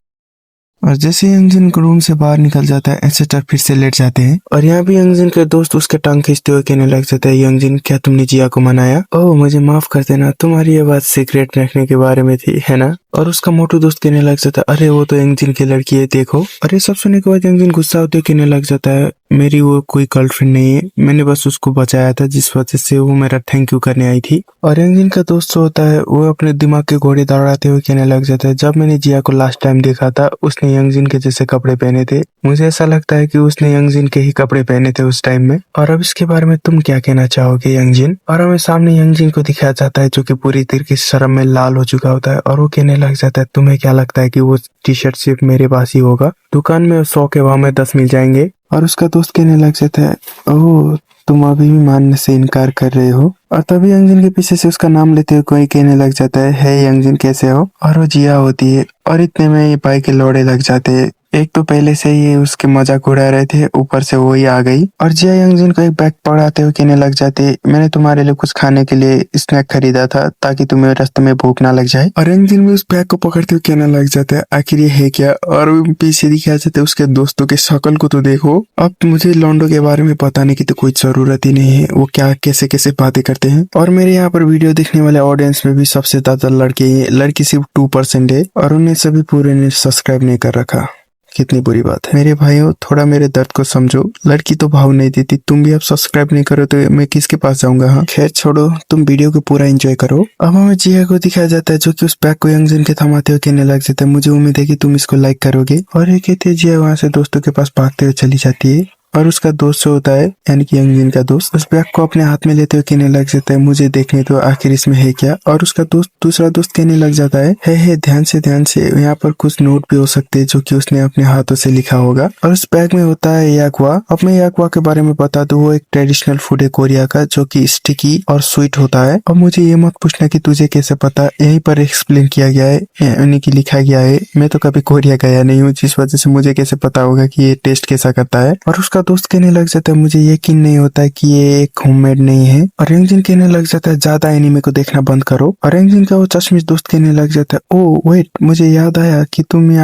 और जैसे यंगजिन रूम से बाहर निकल जाता है एंसेस्टर फिर से लेट जाते हैं। और यहाँ भी यंगजिन के दोस्त उसके टांग खींचते हुए कहने लग जाता है, यंगजिन क्या तुमने जिया को मनाया। ओह मुझे माफ कर देना, तुम्हारी ये बात सीक्रेट रखने के बारे में थी है ना। और उसका मोटू दोस्त कहने लग जाता है, अरे वो तो यंगजिन की लड़की है देखो। और ये सब सुनने के बाद यंगजिन गुस्सा होते कहने लग जाता है, मेरी वो कोई गर्लफ्रेंड नहीं है, मैंने बस उसको बचाया था जिस वजह से वो मेरा थैंक यू करने आई थी। और यंगजिन का दोस्त जो होता है वो अपने दिमाग के घोड़े दौड़ाते हुए कहने लग जाता है, जब मैंने जिया को लास्ट टाइम देखा था उसने यंगजिन के जैसे कपड़े पहने थे, मुझे ऐसा लगता है कि उसने यंगजिन के ही कपड़े पहने थे उस टाइम में। और अब इसके बारे में तुम क्या कहना चाहोगे यंगजिन। और हमें सामने यंगजिन को दिखाया जाता है जो कि पूरी तरीके से शर्म में लाल हो चुका होता है। और वो कहने लग जाता है, तुम्हें क्या लगता है कि वो टी शर्ट सिर्फ मेरे पास ही होगा, दुकान में 100 के भाव में 10 मिल जाएंगे। और उसका दोस्त कहने लग जाता है, ओह तुम अभी भी मानने से इनकार कर रहे हो। और तभी यंगजिन के पीछे से उसका नाम लेते हुए कोई कहने लग जाता है, हे यंगजिन कैसे हो। और वो जिया होती है। और इतने में ये भाई के लौड़े लग जाते हैं। एक तो पहले से ही उसके मजाक उड़ा रहे थे, ऊपर से वो ही आ गई। और जिया यंगजिन को एक बैग पकड़ाते हुए कहने लग जाते, मैंने तुम्हारे लिए कुछ खाने के लिए स्नैक खरीदा था ताकि तुम्हें रास्ते में भूख ना लग जाए। और यंगजिन भी उस बैग को पकड़ते हुए कहने लग जाता है, आखिर ये है क्या। और पीछे दिखाया जाता है उसके दोस्तों के शक्ल को तो देखो, अब मुझे लॉन्डो के बारे में बताने की तो कोई जरूरत ही नहीं है, वो क्या कैसे कैसे बातें करते हैं। और मेरे यहाँ पर वीडियो देखने वाले ऑडियंस में भी सबसे ज्यादा लड़के ही, लड़की सिर्फ 2% है और उन्हें सभी पूरे ने सब्सक्राइब नहीं कर रखा। कितनी बुरी बात है। मेरे भाइयों, थोड़ा मेरे दर्द को समझो। लड़की तो भाव नहीं देती, तुम भी अब सब्सक्राइब नहीं करो तो मैं किसके पास जाऊंगा? हाँ खैर छोड़ो, तुम वीडियो को पूरा एंजॉय करो। अब हमें जिया को दिखाया जाता है जो कि उस बैग को यंगजिन के थमाते हुए कहने लग जाता है, मुझे उम्मीद है कि तुम इसको लाइक करोगे। और ये कहते हैं जिया वहां से दोस्तों के पास भागते हुए चली जाती है। और उसका दोस्त जो होता है यानी कि यंगजिन का दोस्त उस बैग को अपने हाथ में लेते हुए कहने लग जाता है, मुझे देखने तो आखिर इसमें है क्या। और उसका दोस्त दूसरा दोस्त कहने लग जाता है ध्यान से यहाँ पर कुछ नोट भी हो सकते हैं जो कि उसने अपने हाथों से लिखा होगा। और उस बैग में होता है याकवा। अब मैं याकवा के बारे में बता दूं, वो एक ट्रेडिशनल फूड है कोरिया का जो कि स्टिकी और स्वीट होता है। और मुझे ये मत पूछना कि तुझे कैसे पता, यहीं पर एक्सप्लेन किया गया है यानी कि लिखा गया है। मैं तो कभी कोरिया गया नहीं हूँ, जिस वजह से मुझे कैसे पता होगा कि ये टेस्ट कैसा करता है। और उसका दोस्त कहने लग जाता है, मुझे यकीन नहीं होता है कि ये एक होममेड नहीं है। और यंगजिन कहने लग जाता है, ज्यादा एनीमे को देखना बंद करो। और यंगजिन का वो चश्मिश दोस्त कहने लग जाता है, ओ वेट, मुझे याद आया कि तुम्हें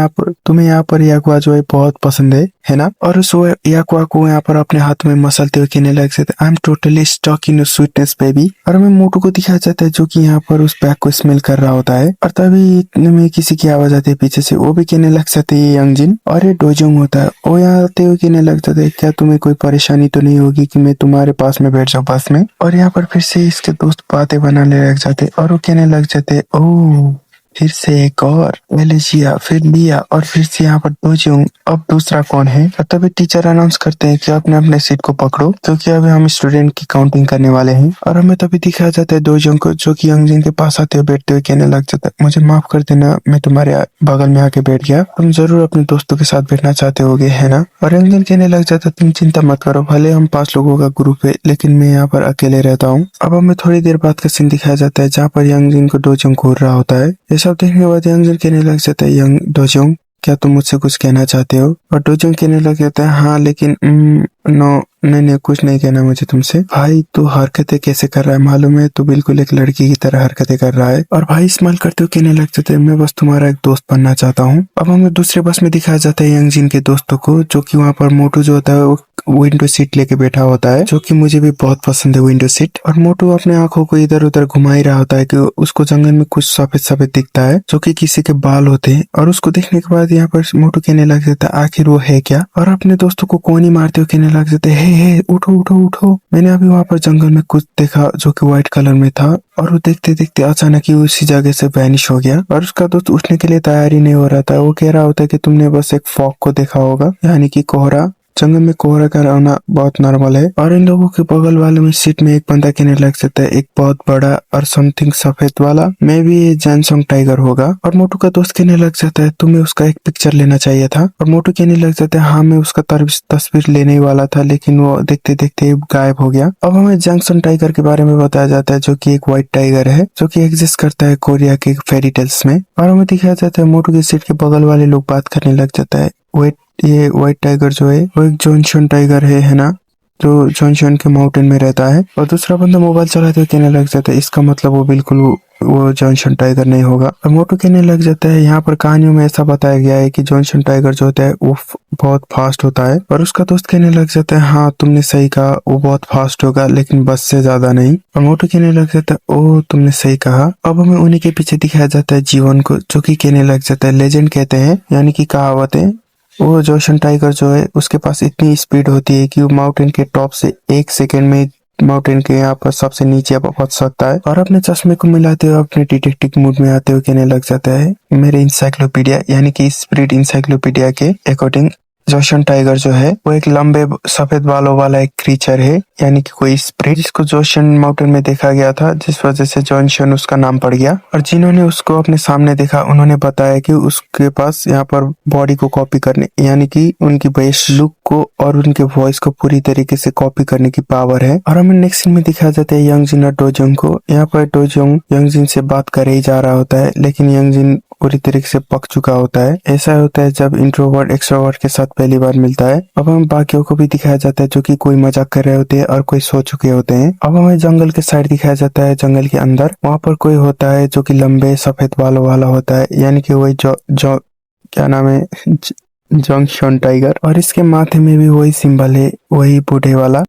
यहाँ पर याकुआ जो है बहुत पसंद है ना। और उस याकुआ को यहाँ पर अपने हाथ में मसलते हुए कहने लग जाता है, I am totally stuck in your sweetness baby. और हमें मोटू को दिखाया जाता है जो कि यहाँ पर उस बैग को स्मेल कर रहा होता है। और तभी इतने में किसी की आवाज आती है पीछे से, वो भी कहने लग जाते है ये यंगजिन। और ये डोजोंग होता है, वो यहाँ आते हुए कहने लग जाता है, क्या तुम्हें कोई परेशानी तो नहीं होगी कि मैं तुम्हारे पास में बैठ जाऊं बस में। और यहाँ पर फिर से इसके दोस्त बातें बनाने लग जाते और वो कहने लग जाते, ओह फिर से एक और, पहले जिया फिर लिया और फिर से यहाँ पर डोजोंग, अब दूसरा कौन है। और तभी टीचर अनाउंस करते हैं कि अपने अपने सीट को पकड़ो क्योंकि अभी हम स्टूडेंट की काउंटिंग करने वाले हैं। और हमें तभी दिखाया जाता है डोजोंग को जो कि यंगजिन के पास आते हुए बैठते हुए कहने लग जाता है, मुझे माफ कर देना, मैं तुम्हारे बगल में आके बैठ गया, तुम जरूर अपने दोस्तों के साथ बैठना चाहते होगे है ना। और यंगजिन कहने लग जाता है, तुम चिंता मत करो, भले हम 5 लोगों का ग्रुप है लेकिन मैं यहाँ पर अकेले रहता हूँ। अब हमें थोड़ी देर बाद का सीन दिखाया जाता है जहाँ पर यंगजिन को डोजोंग घूर रहा होता है। ये सब देखने के बाद यंगजिन कहने लग जाता है, यंग डोजोंग क्या तुम मुझसे कुछ कहना चाहते हो। और डोजोंग कहने लग जाता है, हाँ लेकिन नो नहीं कुछ नहीं कहना मुझे तुमसे। भाई तू हरकतें कैसे कर रहा है, मालूम है तू बिल्कुल एक लड़की की तरह हरकतें कर रहा है। और भाई स्माइल करते हुए कहने लग जाते हैं, मैं बस तुम्हारा एक दोस्त बनना चाहता हूँ। अब हमें दूसरे बस में दिखाया जाता है यंगजिन के दोस्तों को जो कि वहाँ पर मोटू जो होता है वो विंडो सीट लेके बैठा होता है जो कि मुझे भी बहुत पसंद है विंडो सीट। और मोटू अपने आंखों को इधर उधर घुमा ही रहा होता है कि उसको जंगल में कुछ सफेद सफेद दिखता है जो कि किसी के बाल होते हैं। और उसको देखने के बाद यहाँ पर मोटू कहने लग जाता है, आखिर वो है क्या। और अपने दोस्तों को कोनी मारते हुए कहने लग जाते हैं, हे उठो उठो उठो, मैंने अभी वहाँ पर जंगल में कुछ देखा जो कि व्हाइट कलर में था। और वो देखते देखते अचानक ही उसी जगह से वैनिश हो गया। और उसका दोस्त उठने के लिए तैयार ही नहीं हो रहा था, वो कह रहा होता है कि तुमने बस एक फॉग को देखा होगा यानी कि कोहरा, जंगल में कोहरा का रहना बहुत नॉर्मल है। और इन लोगों के बगल वाले में सीट में एक बंदा कहने लग जाता है, एक बहुत बड़ा और समथिंग सफेद वाला, मैं भी ये जैनसोंग टाइगर होगा। और मोटू का दोस्त कहने लग जाता है, तुम्हें उसका एक पिक्चर लेना चाहिए था। और मोटू कहने लग जाता है, हाँ मैं उसका तस्वीर लेने वाला था लेकिन वो देखते देखते गायब हो गया। अब हमें जैनसोंग टाइगर के बारे में बताया जाता है जो कि एक व्हाइट टाइगर है जो कि एग्जिस्ट करता है कोरिया के फेरी टेल्स में। और हमें दिखाया जाता है मोटू की सीट के बगल वाले लोग बात करने लग जाता है, ये व्हाइट टाइगर जो है वो एक जॉनसन टाइगर है ना, जो जॉनसन के माउंटेन में रहता है। और दूसरा बंदा मोबाइल चलाते हुए कहने लग जाता है, इसका मतलब वो बिल्कुल वो जॉनसन टाइगर नहीं होगा। और मोटू कहने लग जाता है, यहाँ पर कहानियों में ऐसा बताया गया है कि जॉनसन टाइगर जो होता है वो बहुत फास्ट होता है। और उसका दोस्त कहने लग जाता है, हाँ तुमने सही कहा, वो बहुत फास्ट होगा लेकिन बस से ज्यादा नहीं। और मोटू कहने लग जाता है, ओह तुमने सही कहा। अब हमें उन्हीं के पीछे दिखाया जाता है जीवन को जो कि कहने लग जाता है, लेजेंड कहते हैं यानी कि कहावतें, वो जोशन टाइगर जो है उसके पास इतनी स्पीड होती है कि वो माउंटेन के टॉप से 1 सेकेंड में माउंटेन के यहाँ पर सबसे नीचे पहुंच सकता है। और अपने चश्मे को मिलाते हुए अपने डिटेक्टिव मूड में आते हुए कहने लग जाता है, मेरे इंसाइक्लोपीडिया यानी कि स्पिरिट इंसाइक्लोपीडिया के अकॉर्डिंग जोशन टाइगर जो है वो एक लंबे सफेद बालों वाला एक क्रीचर है यानी कि कोई स्पिरिट जिसको जोशन माउंटेन में देखा गया था, जिस वजह से जॉनसन उसका नाम पड़ गया। और जिन्होंने उसको अपने सामने देखा उन्होंने बताया कि उसके पास यहाँ पर बॉडी को कॉपी करने यानी कि उनकी बेस लुक को और उनके वॉइस को पूरी तरीके से कॉपी करने की पावर है। और हमें नेक्स्ट सीन में दिखाया जाता है यंगजिन और डोजोंग को। यहाँ पर डोजोंग यंगजिन से बात कर ही जा रहा होता है लेकिन यंगजिन पूरी तरीके से पक चुका होता है। ऐसा होता है जब इंट्रोवर्ट एक्सट्रोवर्ट के साथ पहली बार मिलता है। अब हमें बाकियों को भी दिखाया जाता है जो कि कोई मजाक कर रहे होते हैं और कोई सो चुके होते हैं। अब हमें जंगल के साइड दिखाया जाता है, जंगल के अंदर वहां पर कोई होता है जो कि लंबे सफेद बालों वाला होता है यानी कि वही जो क्या नाम है, जोंगशन टाइगर। और इसके माथे में भी वही सिंबल है, वही बूढ़े वाला।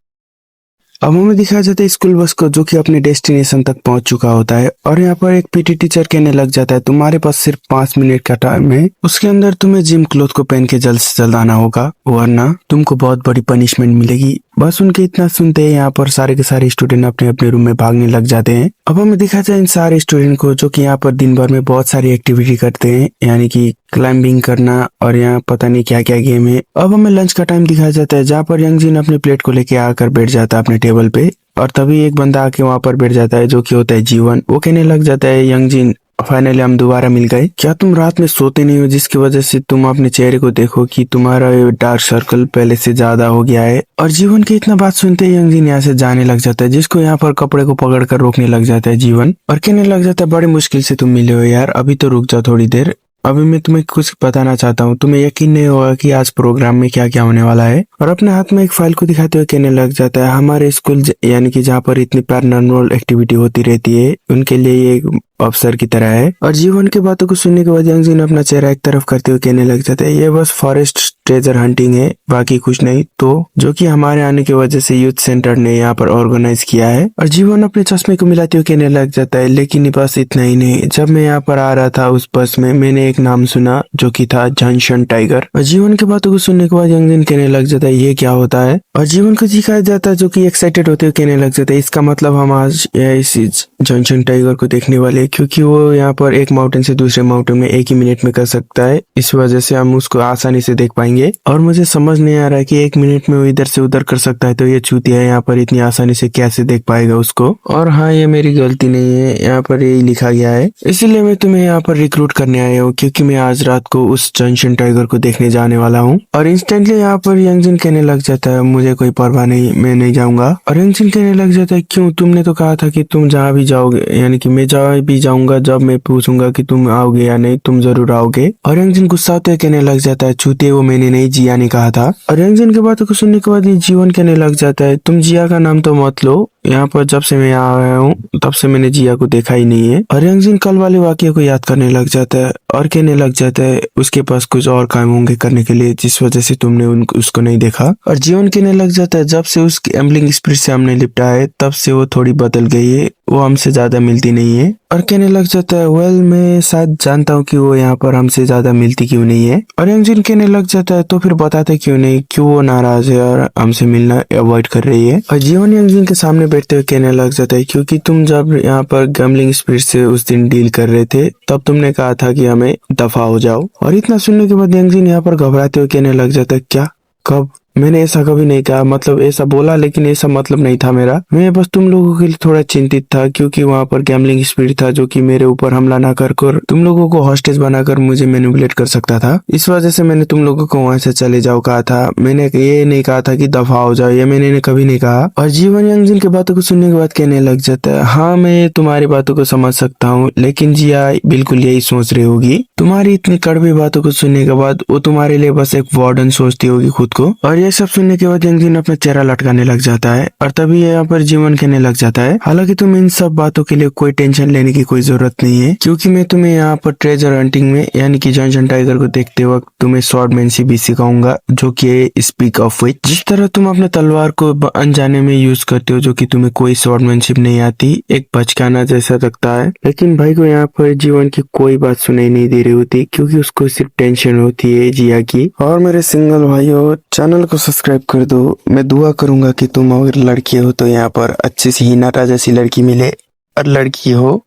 अब हमें दिखाया जाता है स्कूल बस को जो कि अपने डेस्टिनेशन तक पहुंच चुका होता है और यहाँ पर एक पीटी टीचर कहने लग जाता है तुम्हारे पास सिर्फ 5 मिनट का टाइम है, उसके अंदर तुम्हें जिम क्लॉथ को पहन के जल्द से जल्द आना होगा वरना तुमको बहुत बड़ी पनिशमेंट मिलेगी। बस उनके इतना सुनते हैं यहाँ पर सारे के सारे स्टूडेंट अपने अपने रूम में भागने लग जाते हैं। अब हमें दिखा जाए इन सारे स्टूडेंट को जो कि यहाँ पर दिन भर में बहुत सारी एक्टिविटी करते हैं, यानी कि क्लाइंबिंग करना और यहाँ पता नहीं क्या क्या गेम है। अब हमें लंच का टाइम दिखाया जाता है जहाँ पर यंगजिन अपने प्लेट को लेके आकर बैठ जाता है अपने टेबल पे और तभी एक बंदा आके वहां पर बैठ जाता है जो कि होता है जीवन। वो कहने लग जाता है यंगजिन फाइनली हम दोबारा मिल गए, क्या तुम रात में सोते नहीं हो जिसकी वजह से तुम अपने चेहरे को देखो कि तुम्हारा डार्क सर्कल पहले से ज्यादा हो गया है। और जीवन की इतना बात सुनते ही यंगजिन यहाँ से जाने लग जाता है जिसको यहाँ पर कपड़े को पकड़ कर रोकने लग जाता है जीवन और कहने लग जाता है बड़ी मुश्किल से तुम मिले हो यार, अभी तो रुक जाओ थोड़ी देर, अभी मैं तुम्हें कुछ बताना चाहता हूँ, तुम्हें यकीन नहीं होगा कि आज प्रोग्राम में क्या क्या होने वाला है। और अपने हाथ में एक फाइल को दिखाते हुए कहने लग जाता है हमारे स्कूल यानी कि जहाँ पर इतनी पैरानॉर्मल एक्टिविटी होती रहती है उनके लिए ये अफसर की तरह है। और जीवन की बातों को सुनने के बाद यंगजिन अपना चेहरा एक तरफ करते हुए कहने लग जाता है ये बस फॉरेस्ट ट्रेजर हंटिंग है, बाकी कुछ नहीं, तो जो कि हमारे आने की वजह से यूथ सेंटर ने यहाँ पर ऑर्गेनाइज किया है। और जीवन अपने चश्मे को मिलाते हुए कहने लग जाता है लेकिन बस इतना ही नहीं, जब मैं यहाँ पर आ रहा था उस बस में मैंने एक नाम सुना जो कि था जंक्शन टाइगर। और जीवन की बातों को सुनने के बाद यंगजिन कहने लग जाता है ये क्या होता है। और जीवन को दिखाया जाता है जो कि एक्साइटेड होते हुए कहने लग जाता है इसका मतलब हम आज इस जंक्शन टाइगर को देखने वाले, क्योंकि वो यहाँ पर एक माउंटेन से दूसरे माउंटेन में एक ही मिनट में कर सकता है, इस वजह से हम उसको आसानी से देख पाएंगे। और मुझे समझ नहीं आ रहा है कि एक मिनट में वो इधर से उधर कर सकता है तो ये चूतिया यहाँ पर इतनी आसानी से कैसे देख पाएगा उसको। और हाँ ये मेरी गलती नहीं है, यहाँ पर यही लिखा गया है, इसीलिए मैं तुम्हें यहाँ पर रिक्रूट करने आया हूँ क्योंकि मैं आज रात को उस जंक्शन टाइगर को देखने जाने वाला हूँ। और इंस्टेंटली यहाँ पर यंगजिन कहने लग जाता है मुझे कोई परवाह नहीं, मैं नहीं जाऊंगा। और यंगजिन कहने लग जाता है क्यों, तुमने तो कहा था कि तुम जहाँ भी जाओगे, यानी कि मैं जहाँ भी जाऊंगा जब मैं पूछूंगा कि तुम आओगे या नहीं तुम जरूर आओगे। और यंगजिन गुस्सा होते कहने लग जाता है छूते वो मैंने नहीं, जिया ने कहा था। और यंगजिन की बातों को सुनने के बाद ये जीवन कहने लग जाता है तुम जिया का नाम तो मत लो, यहाँ पर जब से मैं यहाँ आया हूँ तब से मैंने जिया को देखा ही नहीं है। और यंगजिन कल वाले वाक्य को याद करने लग जाता है और कहने लग जाता है उसके पास कुछ और काम होंगे करने के लिए जिस वजह से तुमने उसको नहीं देखा। और जीवन कहने लग जाता है जब से उस गैम्बलिंग स्पिरिट से हमने लिपटा है तब से वो थोड़ी बदल गई है, वो हमसे ज्यादा मिलती नहीं है। और कहने लग जाता है वेल मैं शायद जानता हूँ कि वो यहाँ पर हमसे ज्यादा मिलती क्यों नहीं है। और यंगजिन कहने लग जाता है तो फिर बताते क्यों नहीं, क्यों वो नाराज है और हमसे मिलना अवॉइड कर रही है। और जीवन यंगजिन के सामने बैठते हुए कहने लग जाता है क्योंकि तुम जब यहाँ पर गैम्बलिंग स्पिरिट से उस दिन डील कर रहे थे तब तुमने कहा था कि हमें दफा हो जाओ। और इतना सुनने के बाद यंगजिन यहाँ पर घबराते हुए कहने लग जाता है क्या, कब, मैंने ऐसा कभी नहीं कहा, मतलब ऐसा बोला लेकिन ऐसा मतलब नहीं था मेरा, मैं बस तुम लोगों के लिए थोड़ा चिंतित था क्योंकि वहाँ पर गैम्बलिंग स्पिरिट था जो कि मेरे ऊपर हमला ना कर तुम लोगों को हॉस्टेज बनाकर मुझे मैनिपुलेट कर सकता था, इस वजह से मैंने तुम लोगों को वहाँ से चले जाओ कहा था, मैंने ये नहीं कहा था कि दफा हो जाओ, ये मैंने कभी नहीं कहा। और जीवन यंगजिन की बातों को सुनने के बाद कहने लग जाता है हाँ मैं तुम्हारी बातों को समझ सकता हूँ लेकिन जिया बिल्कुल यही सोच रही होगी, तुम्हारी इतनी कड़वी बातों को सुनने के बाद वो तुम्हारे लिए बस एक वार्डन सोचती होगी खुद को। और ये सब सुनने के बाद यंगजिन अपना चेहरा लटकाने लग जाता है और तभी यहाँ पर जीवन कहने लग जाता है हालांकि तुम इन सब बातों के लिए कोई टेंशन लेने की कोई जरूरत नहीं है क्योंकि मैं तुम्हें यहाँ पर ट्रेजर हंटिंग में यानी कि जंक्शन टाइगर को देखते वक्त तुम्हें स्वॉर्डमैनशिप भी सिखाऊंगा जो कि स्पीक ऑफ विच, जिस तरह तुम अपने तलवार को अनजाने में यूज करते हो जो कि तुम्हें कोई स्वॉर्डमैनशिप नहीं आती, एक बचकाना जैसा लगता है। लेकिन भाई को यहाँ पर जीवन की कोई बात सुनाई नहीं दे रही होती क्योंकि उसको सिर्फ टेंशन होती है जिया की। और मेरे सिंगल भाइयों चैनल को सब्सक्राइब कर दो, मैं दुआ करूंगा कि तुम अगर लड़की हो तो यहाँ पर अच्छी सी हिनाटा जैसी लड़की मिले और लड़की हो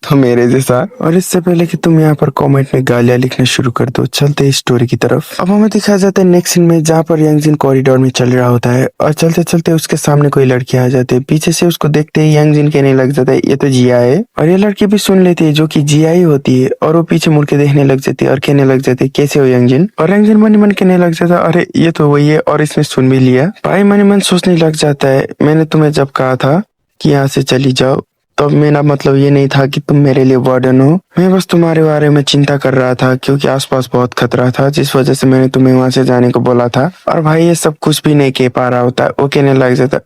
तो मेरे जैसा। और इससे पहले कि तुम यहाँ पर कमेंट में गालियां लिखना शुरू कर दो चलते हैं स्टोरी की तरफ। अब हमें दिखाया जाता है नेक्स्ट सीन में जहाँ पर यंगजिन कॉरिडोर में चल रहा होता है और चलते चलते उसके सामने कोई लड़की आ जाती है, पीछे से उसको देखते ही यंगजिन कहने लग जाता है ये तो जिया है। और ये लड़की भी सुन लेती है जो कि जिया ही होती है और वो पीछे मुड़ के देखने लग जाती है और कहने लग जाती है कैसे हो यंगजिन। और यंगजिन मन मन कहने लग जाता है अरे ये तो वही है और इसने सुन भी लिया। भाई मन मन सोचने लग जाता है मैंने तुम्हें जब कहा था कि यहाँ से चली जाओ तब मेरा मतलब ये नहीं था कि तुम मेरे लिए वार्डन हो, मैं बस तुम्हारे बारे में चिंता कर रहा था क्योंकि आसपास बहुत खतरा था जिस वजह से मैंने तुम्हें वहां से जाने को बोला था। और भाई ये सब कुछ भी नहीं कह पा रहा होता, वो कहने लग जाता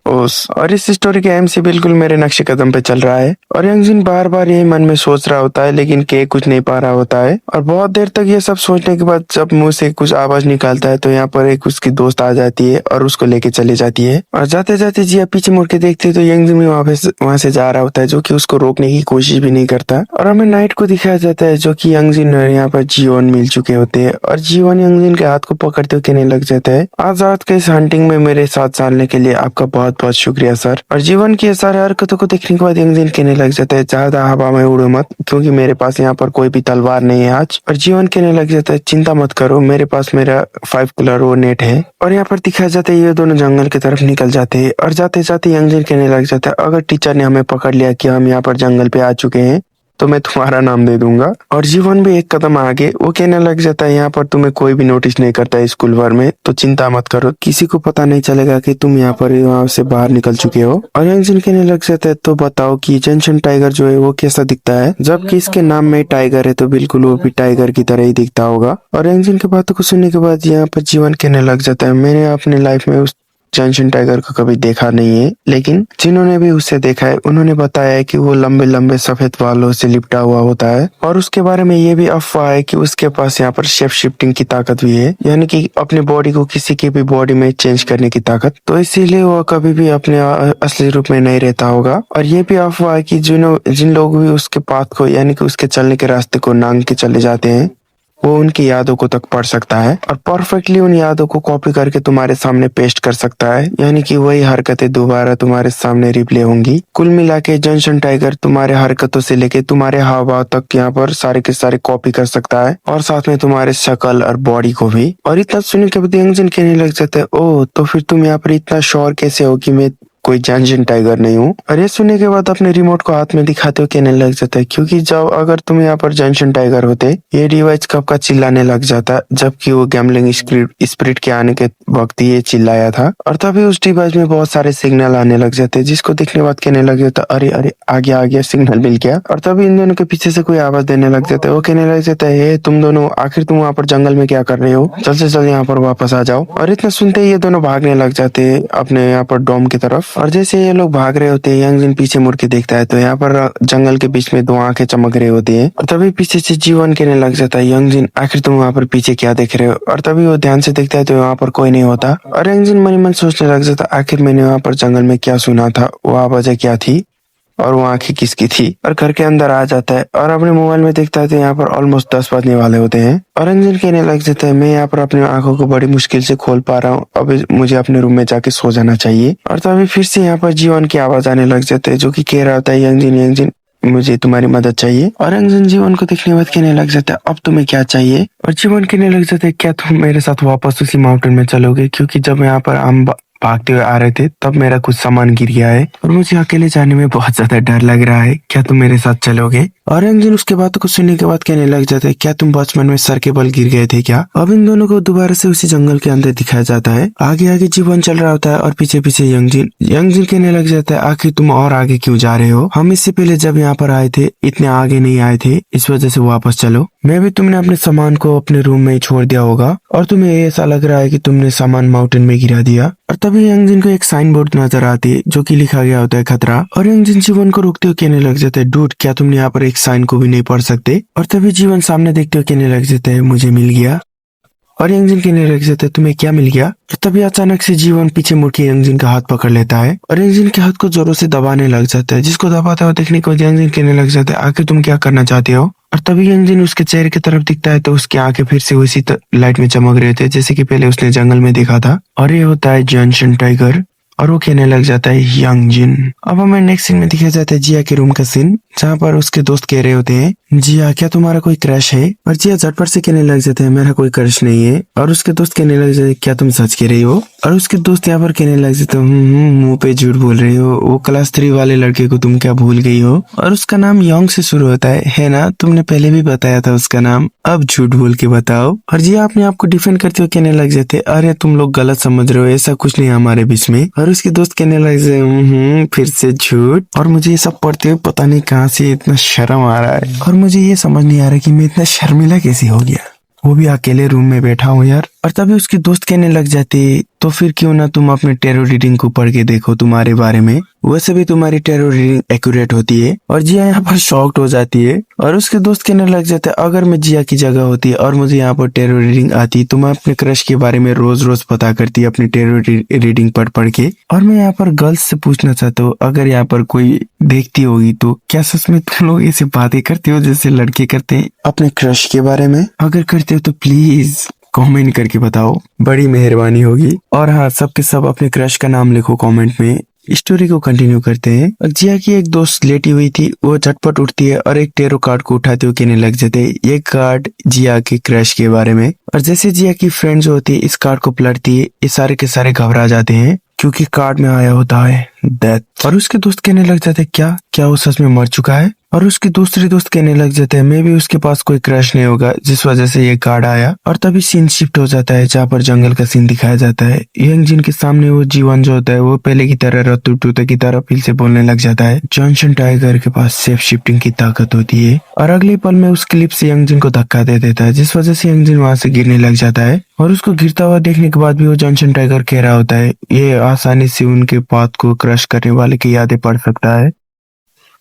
और इस स्टोरी के एमसी बिल्कुल मेरे नक्शे कदम पे चल रहा है और यंगजिन बार बार यही मन में सोच रहा होता है लेकिन के कुछ नहीं पा रहा होता है। और बहुत देर तक ये सब सोचने के बाद जब मुंह से कुछ आवाज निकालता है तो यहाँ पर एक उसकी दोस्त आ जाती है और उसको लेके चली जाती है। और जाते जाते जिया पीछे मुड़ के देखती है तो यंगजिन भी वहां से जा रहा होता है, जो कि उसको रोकने की कोशिश भी नहीं करता। और हमें नाइट को दिखाया जाता है जो कि यंगजिन और यहाँ पर जीवन मिल चुके होते हैं और जीवन यंगजिन के हाथ को पकड़ते हुए कहने लग जाता है, आज रात के इस हंटिंग में मेरे साथ चलने के लिए आपका बहुत बहुत शुक्रिया सर। और जीवन की सारे हरकतों को देखने के बाद यंगजिन कहने लग जाता है, ज्यादा हवा में उड़ो मत क्योंकि मेरे पास यहाँ पर कोई भी तलवार नहीं है आज। और जीवन कहने लग जाता है, चिंता मत करो मेरे पास मेरा 5 कलर वो नेट है। और यहाँ पर दिखाया जाता है ये दोनों जंगल की तरफ निकल जाते हैं और जाते जाते यंगजिन कहने लग जाता है, अगर टीचर ने हमें पकड़ लिया कि हम यहाँ पर जंगल पे आ चुके हैं तो मैं तुम्हारा नाम दे दूंगा। और जीवन भी एक कदम आगे वो कहने लग जाता है, यहाँ पर तुम्हें कोई भी नोटिस नहीं करता है स्कूल भर में, तो चिंता मत करो, किसी को पता नहीं चलेगा कि तुम यहाँ पर वहां से बाहर निकल चुके हो। और यंगजिन कहने लग जाता है, तो बताओ कि जंक्शन टाइगर जो है वो कैसा दिखता है, जबकि इसके नाम में टाइगर है तो बिल्कुल वो भी टाइगर की तरह ही दिखता होगा। और यंगजिन की बातों को सुनने के बाद यहाँ पर जीवन कहने लग जाता है, मैंने अपने लाइफ में उस जंक्शन टाइगर को कभी देखा नहीं है, लेकिन जिन्होंने भी उसे देखा है उन्होंने बताया है कि वो लंबे लंबे सफेद बालों से लिपटा हुआ होता है और उसके बारे में ये भी अफवाह है कि उसके पास यहाँ पर शेप शिफ्टिंग की ताकत भी है, यानी कि अपनी बॉडी को किसी की भी बॉडी में चेंज करने की ताकत। तो इसीलिए वो कभी भी अपने असली रूप में नहीं रहता होगा। और ये भी अफवाह है कि जिन लोग भी उसके पाथ को यानी कि उसके चलने के रास्ते को नांग के चले जाते हैं वो उनकी यादों को तक पढ़ सकता है और परफेक्टली उन यादों को कॉपी करके तुम्हारे सामने पेस्ट कर सकता है, यानी कि वही हरकतें दोबारा तुम्हारे सामने रिप्ले होंगी। कुल मिला के जंक्शन टाइगर तुम्हारे हरकतों से लेके तुम्हारे हाव भाव तक यहाँ पर सारे के सारे कॉपी कर सकता है और साथ में तुम्हारे शक्ल और बॉडी को भी। और इतना सुनने के बाद यंगजिन कहने लग जाता है, ओह तो फिर तुम यहाँ पर इतना श्योर कैसे हो कि मैं कोई जंक्शन टाइगर नहीं हूँ। और ये सुनने के बाद अपने रिमोट को हाथ में दिखाते हुए कहने लग जाता है, क्योंकि जब अगर तुम यहाँ पर जंक्शन टाइगर होते ये डिवाइस कब का चिल्लाने लग जाता, जबकि वो गैम्बलिंग स्पिरिट के आने के वक्त ये चिल्लाया था। और तभी उस डिवाइस में बहुत सारे सिग्नल आने लग जाते जिसको देखने बाद कहने लग जाता, अरे अरे आ गया सिग्नल मिल गया। और तभी इन दोनों के पीछे से कोई आवाज देने लग जाता है, वो कहने लग जाता है, तुम दोनों आखिर तुम वहाँ पर जंगल में क्या कर रहे हो, जल्द से जल्द यहाँ पर वापस आ जाओ। और इतना सुनते ही ये दोनों भागने लग जाते हैं अपने यहाँ पर डोम की तरफ। और जैसे ये लोग भाग रहे होते हैं यंगजिन पीछे मुड़ के देखता है तो यहाँ पर जंगल के बीच में 2 आंखें चमक रही होती है। और तभी पीछे से जीवन कहने लग जाता है, यंगजिन आखिर तुम वहाँ पर पीछे क्या देख रहे हो। और तभी वो ध्यान से देखता है तो वहाँ पर कोई नहीं होता। और यंगजिन मन ही मन सोचने लग जाता, आखिर मैंने वहाँ पर जंगल में क्या सुना था, वो आवाजें क्या थी और वो आंखें किसकी थी। और घर के अंदर आ जाता है और अपने मोबाइल में देखता है तो यहाँ पर ऑलमोस्ट 10 बजने वाले होते हैं। और यंगजिन कहने लग जाता है, मैं यहाँ पर अपनी आंखों को बड़ी मुश्किल से खोल पा रहा हूँ, अब मुझे अपने रूम में जाके सो जाना चाहिए। और तभी फिर से यहाँ पर जीवन की आवाज आने लग जाती है जो कि कह रहा होता है, यंगजिन मुझे तुम्हारी मदद चाहिए। और यंगजिन जीवन को देखने के बाद कहने लग जाता है, अब तुम्हें क्या चाहिए। और जीवन कहने लग जाता है, क्या तुम मेरे साथ वापस उसी माउंटेन में चलोगे, क्योंकि जब यहाँ पर हम भागते हुए आ रहे थे तब मेरा कुछ सामान गिर गया है और मुझे अकेले जाने में बहुत ज्यादा डर लग रहा है, क्या तुम मेरे साथ चलोगे। और यंगजिन उसके बातों को सुनने के बाद कहने लग जाता है, क्या तुम बचपन में सर के बल गिर गए थे क्या। अब इन दोनों को दोबारा से उसी जंगल के अंदर दिखाया जाता है, आगे आगे जीवन चल रहा होता है और पीछे पीछे यंगजिन कहने लग जाता है, आखिर तुम और आगे क्यों जा रहे हो, हम इससे पहले जब यहाँ पर आए थे इतने आगे नहीं आए थे, इस वजह से वापस चलो। मैं भी तुमने अपने सामान को अपने रूम में ही छोड़ दिया होगा और तुम्हें ऐसा लग रहा है कि तुमने सामान माउंटेन में गिरा दिया। और तभी यंगजिन को एक साइन बोर्ड नजर आती है जो कि लिखा गया होता है खतरा। और यंगजिन जीवन को रोकते हुए कहने लग जाता है, डूड क्या तुमने यहाँ पर एक साइन को भी नहीं पढ़ सकते। और तभी जीवन सामने देखते हुए कहने लग जाता है, मुझे मिल गया। और यंगजिन कहने लग जाता है, तुम्हें क्या मिल गया। और तभी अचानक से जीवन पीछे मुड़ के यंगजिन का हाथ पकड़ लेता है और यंगजिन के हाथ को जोरों से दबाने लग जाता है, जिसको दबाता हुआ देखने को यंगजिन कहने लग जाता है, आखिर तुम क्या करना चाहते हो। और तभी यंगजिन उसके चेहरे की तरफ दिखता है तो उसकी आंखें फिर से उसी लाइट में चमक रहे थे जैसे कि पहले उसने जंगल में देखा था। और ये होता है जंक्शन टाइगर और वो कहने लग जाता है, यंगजिन। अब हमें नेक्स्ट सीन में दिखाया जाता है जिया के रूम का सीन, जहाँ पर उसके दोस्त कह रहे होते हैं, जिया क्या तुम्हारा कोई क्रश है। और जिया झटपट से कहने लग जाता है, मेरा कोई क्रश नहीं है। और उसके दोस्त कहने लग जाते, क्या तुम सच कह रही हो। और उसके दोस्त यहाँ पर कहने लग जाते, मुंह पे झूठ बोल रही हो, वो क्लास 3 वाले लड़के को तुम क्या भूल गई हो। और उसका नाम योंग से शुरू होता है ना, तुमने पहले भी बताया था उसका नाम, अब झूठ बोल के बताओ। और जिया अपने आप को डिफेंड करते हुए कहने लग जाते, अरे तुम लोग गलत समझ रहे हो, ऐसा कुछ नहीं हमारे बीच में। और उसके दोस्त कहने लग जाते, फिर से झूठ। और मुझे ये सब पढ़ते हुए पता नहीं कहाँ से इतना शर्म आ रहा है और मुझे ये समझ नहीं आ रहा कि मैं इतना शर्मिला कैसे हो गया, वो भी अकेले रूम में बैठा हूँ यार। और तभी उसके दोस्त कहने लग जाते, तो फिर क्यों ना तुम अपने टेरो रीडिंग को पढ़ के देखो तुम्हारे बारे में, वैसे भी तुम्हारी टेरो रीडिंग एक्यूरेट होती है। और जिया यहाँ पर शॉक्ड हो जाती है और उसके दोस्त कहने लग जाते हैं अगर मैं जिया की जगह होती और मुझे यहाँ पर टेरो रीडिंग आती तो मैं अपने क्रश के बारे में रोज रोज पता करती अपनी टेरो रीडिंग पढ़ पढ़ के। और मैं यहाँ पर गर्ल्स से पूछना चाहता हूँ अगर यहाँ पर कोई देखती होगी तो क्या सच में तुम लोग ऐसे बातें करते हो जैसे लड़के करते हैं अपने क्रश के बारे में? अगर करते हो तो प्लीज कमेंट करके बताओ, बड़ी मेहरबानी होगी। और हाँ, सबके सब अपने क्रश का नाम लिखो कमेंट में। स्टोरी को कंटिन्यू करते हैं। जिया की एक दोस्त लेटी हुई थी, वो झटपट उठती है और एक टेरो कार्ड को उठाते हुए कहने लग जाते हैं ये कार्ड जिया के क्रश के बारे में। और जैसे जिया की फ्रेंड जो होती है इस कार्ड को पलटती है, ये सारे के सारे घबरा जाते हैं क्योंकि कार्ड में आया होता है डेथ। और उसके दोस्त कहने लग जाते हैं क्या वो सच में मर चुका है? और उसके दूसरे दोस्त कहने लग जाते हैं मे भी उसके पास कोई क्रश नहीं होगा जिस वजह से ये कार्ड आया। और तभी सीन शिफ्ट हो जाता है जहाँ पर जंगल का सीन दिखाया जाता है। यंग जिन के सामने वो जीवन जो होता है वो पहले की तरह रत्तू टूते की तरह फिर से बोलने लग जाता है। जॉनसन टाइगर के पास सेफ शिफ्टिंग की ताकत होती है। और अगले पल में उस क्लिप से यंग जिन को धक्का दे देता है जिस वजह से यंग जिन वहां से गिरने लग जाता है। और उसको गिरता हुआ देखने के बाद भी वो जॉनसन टाइगर कह रहा होता है ये आसानी से उनके पाथ को क्रश करने वाले की यादें पढ़ सकता है।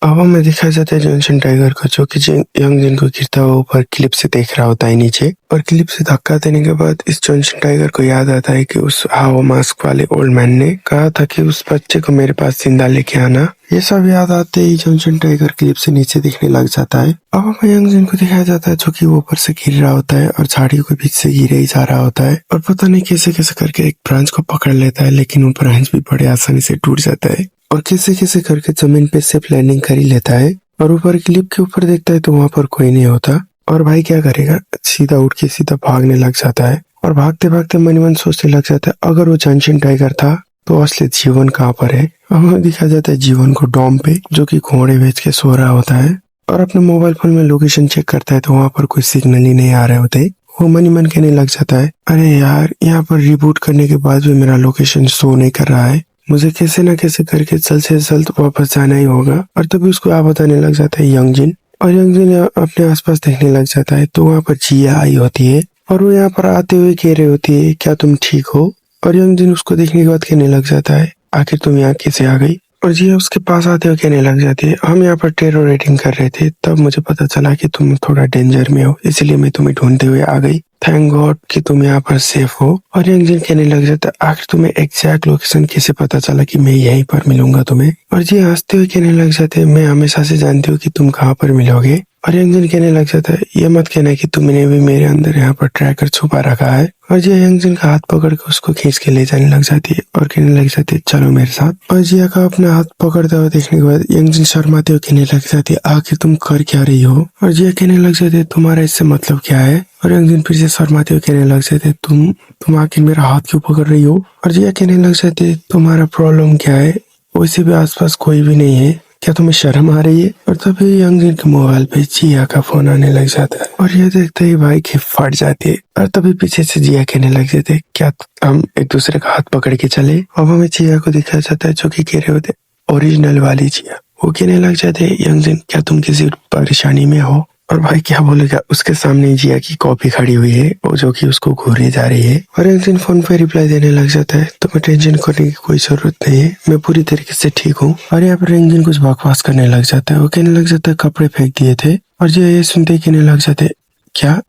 अब हमें दिखाया जाता है जॉनसन टाइगर को जो कि यंग जिन को गिरता हुआ ऊपर क्लिप से देख रहा होता है नीचे। और क्लिप से धक्का देने के बाद इस जॉनसन टाइगर को याद आता है कि उस हावा मास्क वाले ओल्ड मैन ने कहा था कि उस बच्चे को मेरे पास जिंदा लेके आना। ये सब याद आते ही जॉनसन टाइगर क्लिप से नीचे दिखने लग जाता है। अब हमें यंग जिन को दिखाया जाता है जो कि वो ऊपर से गिर रहा होता है और झाड़ियों के बीच से गिरे ही जा रहा होता है। और पता नहीं कैसे कैसे करके एक ब्रांच को पकड़ लेता है लेकिन वो ब्रांच भी बड़े आसानी से टूट जाता है और कैसे कैसे करके जमीन पे सेफ लैंडिंग कर ही लेता है। और ऊपर क्लिप के ऊपर देखता है तो वहां पर कोई नहीं होता। और भाई क्या करेगा, सीधा उठ के सीधा भागने लग जाता है। और भागते भागते मन ही मन सोचने लग जाता है अगर वो जॉनसन टाइगर था तो असली जीवन कहाँ पर है। हमें दिखाया जाता है जीवन को डॉम पे जो कि घोड़े बेच के सो रहा होता है और अपने मोबाइल फोन में लोकेशन चेक करता है तो वहां पर कोई सिग्नल ही नहीं आ रहे होते। वो मन ही मन कहने लग जाता है अरे यार, यहाँ पर रिबूट करने के बाद भी मेरा लोकेशन शो नहीं कर रहा है, मुझे कैसे ना कैसे करके जल्द से जल्द वापस जाना ही होगा। और तभी उसको आप बताने लग जाता है यंग जिन। और यंग जिन अपने आसपास देखने लग जाता है तो वहाँ पर जिया आई होती है और वो यहाँ पर आते हुए कह रही होती है क्या तुम ठीक हो? और यंग जिन उसको देखने के बाद कहने लग जाता है आखिर तुम यहाँ कैसे आ गई? और जिया उसके पास आते हुए कहने लग जाती है हम यहाँ पर टेरो रेटिंग कर रहे थे, तब मुझे पता चला कि तुम थोड़ा डेंजर में हो, इसलिए मैं तुम्हें ढूंढते हुए आ गई। थैंक गॉड कि तुम यहाँ पर सेफ हो। और यंग जिन कहने लग जाता है आखिर तुम्हें एग्जैक्ट लोकेशन कैसे पता चला कि मैं यहीं पर मिलूंगा तुम्हें? और जी हंसते हुए कहने लग जाते हैं मैं हमेशा से जानती हूँ कि तुम कहाँ पर मिलोगे। और यंग जिन कहने लग जाता है ये मत कहना कि तुमने भी मेरे अंदर यहाँ पर ट्रैकर छुपा रखा है। और जिया यंग जिन का हाथ पकड़ के उसको खींच के ले जाने लग जाती है और कहने लग जाती है चलो मेरे साथ। और जिया का अपना हाथ पकड़ता हुआ देखने के बाद यंग जिन शर्माते हुए कहने लग जाती है आखिर तुम कर क्या रही हो? और जिया कहने लग जाती है तुम्हारा इससे मतलब क्या है? और यंग जिन फिर से शर्माते हुए कहने लग जाते तुम आखिर मेरा हाथ क्यों पकड़ रही हो? और जिया कहने लग जाते तुम्हारा प्रॉब्लम क्या है? वैसे भी आसपास कोई भी नहीं है, क्या तुम्हें शर्म आ रही है? और तभी यंग जिन के मोबाइल पे जिया का फोन आने लग जाता है और ये देखते ही भाई की फट जाती है। और तभी पीछे से जिया कहने लग जाते क्या हम एक दूसरे का हाथ पकड़ के चले? अब हमें जिया को दिखाया जाता है जो कि कह रहे होते ओरिजिनल वाली जिया। वो कहने लग जाते यंग जिन क्या तुम किसी परेशानी में हो? और भाई क्या बोलेगा, उसके सामने जिया की कॉपी खड़ी हुई है और जो कि उसको घूरने जा रही है। और एक दिन फोन पे रिप्लाई देने लग जाता है तुम्हें टेंशन करने की कोई जरूरत नहीं है, मैं पूरी तरीके से ठीक हूँ। और यहाँ पर रंगीन कुछ बकवास करने लग जाता है, वो कहने लग जाता है कपड़े फेंक दिए थे। और जिया ये सुनते ही कहने लग जाते क्या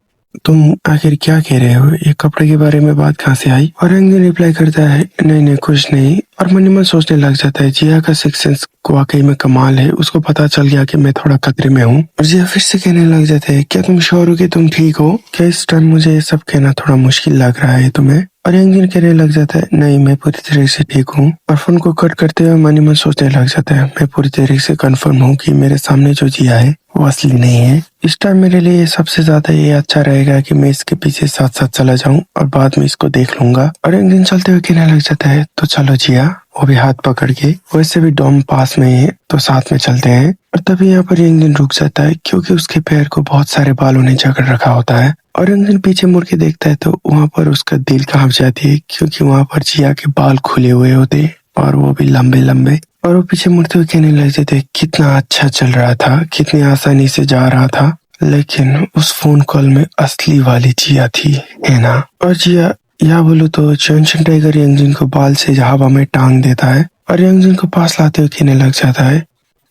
तुम आखिर क्या कह रहे हो, ये कपड़े के बारे में बात कहाँ से आई? और रंगीन रिप्लाई करता है नहीं नहीं कुछ नहीं। और मन ही मन सोचने लग जाता है जिया का सिक्स सेंस वाकई में कमाल है, उसको पता चल गया कि मैं थोड़ा खतरे में हूँ। और जिया फिर से कहने लग जाते हैं क्या तुम श्योर हो कि तुम ठीक हो? क्या इस टाइम मुझे ये सब कहना थोड़ा मुश्किल लग रहा है तुम्हें? और यंग कहने लग जाता है नहीं मैं पूरी तरह से ठीक हूँ। और फोन को कट करते हुए मन ही मन सोचने लग जाता है मैं पूरी तरह से कंफर्म हूँ कि मेरे सामने जो जिया है वो असली नहीं है। इस टाइम मेरे लिए सबसे ज्यादा ये अच्छा रहेगा कि मैं इसके पीछे साथ साथ चला जाऊं और बाद में इसको देख लूंगा। और एक दिन चलते हुए कहने लग जाता है तो चलो जिया, वो भी हाथ पकड़ के, वैसे भी डॉम पास में है तो साथ में चलते हैं। और तभी यहाँ पर एक दिन रुक जाता है क्योंकि उसके पैर को बहुत सारे बालों ने जकड़ रखा होता है। और एक दिन पीछे मुड़ के देखता है तो वहाँ पर उसका दिल कांप जाती है क्योंकि वहाँ पर जिया के बाल खुले हुए होते और वो भी लंबे लंबे। और वो पीछे मुड़ते हुए कहने लग जाते कितना अच्छा चल रहा था, कितनी आसानी से जा रहा था, लेकिन उस फोन कॉल में असली वाली जिया थी, है ना? और जिया या बोलो तो जॉनसन टाइगर यंगजिन को बाल से हवा में टांग देता है और यंगजिन को पास लाते हुए कहने लग जाता है,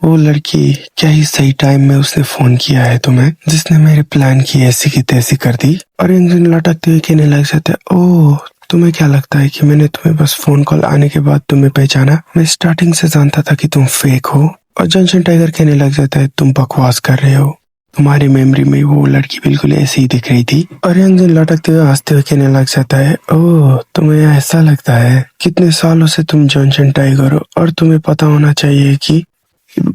वो लड़की, क्या ही सही टाइम में उसने फोन किया है तुम्हें, जिसने मेरे प्लान की ऐसी की तैसी कर दी। और यंगजिन लटकते हुए कहने लग जाता है, ओह तुम्हें क्या लगता है कि मैंने तुम्हें बस फोन कॉल आने के बाद तुम्हें पहचाना? मैं स्टार्टिंग से जानता था कि तुम फेक हो। और जॉनसन टाइगर कहने लग जाता है, तुम बकवास कर रहे हो, तुम्हारी मेमोरी में वो लड़की बिल्कुल ऐसी ही दिख रही थी। और यंगजिन लटकते हुए हंसते हुए कहने लग जाता है, ओह तुम्हें ऐसा लगता है, कितने सालों से तुम जॉनसन टाइगर हो और तुम्हें पता होना चाहिए कि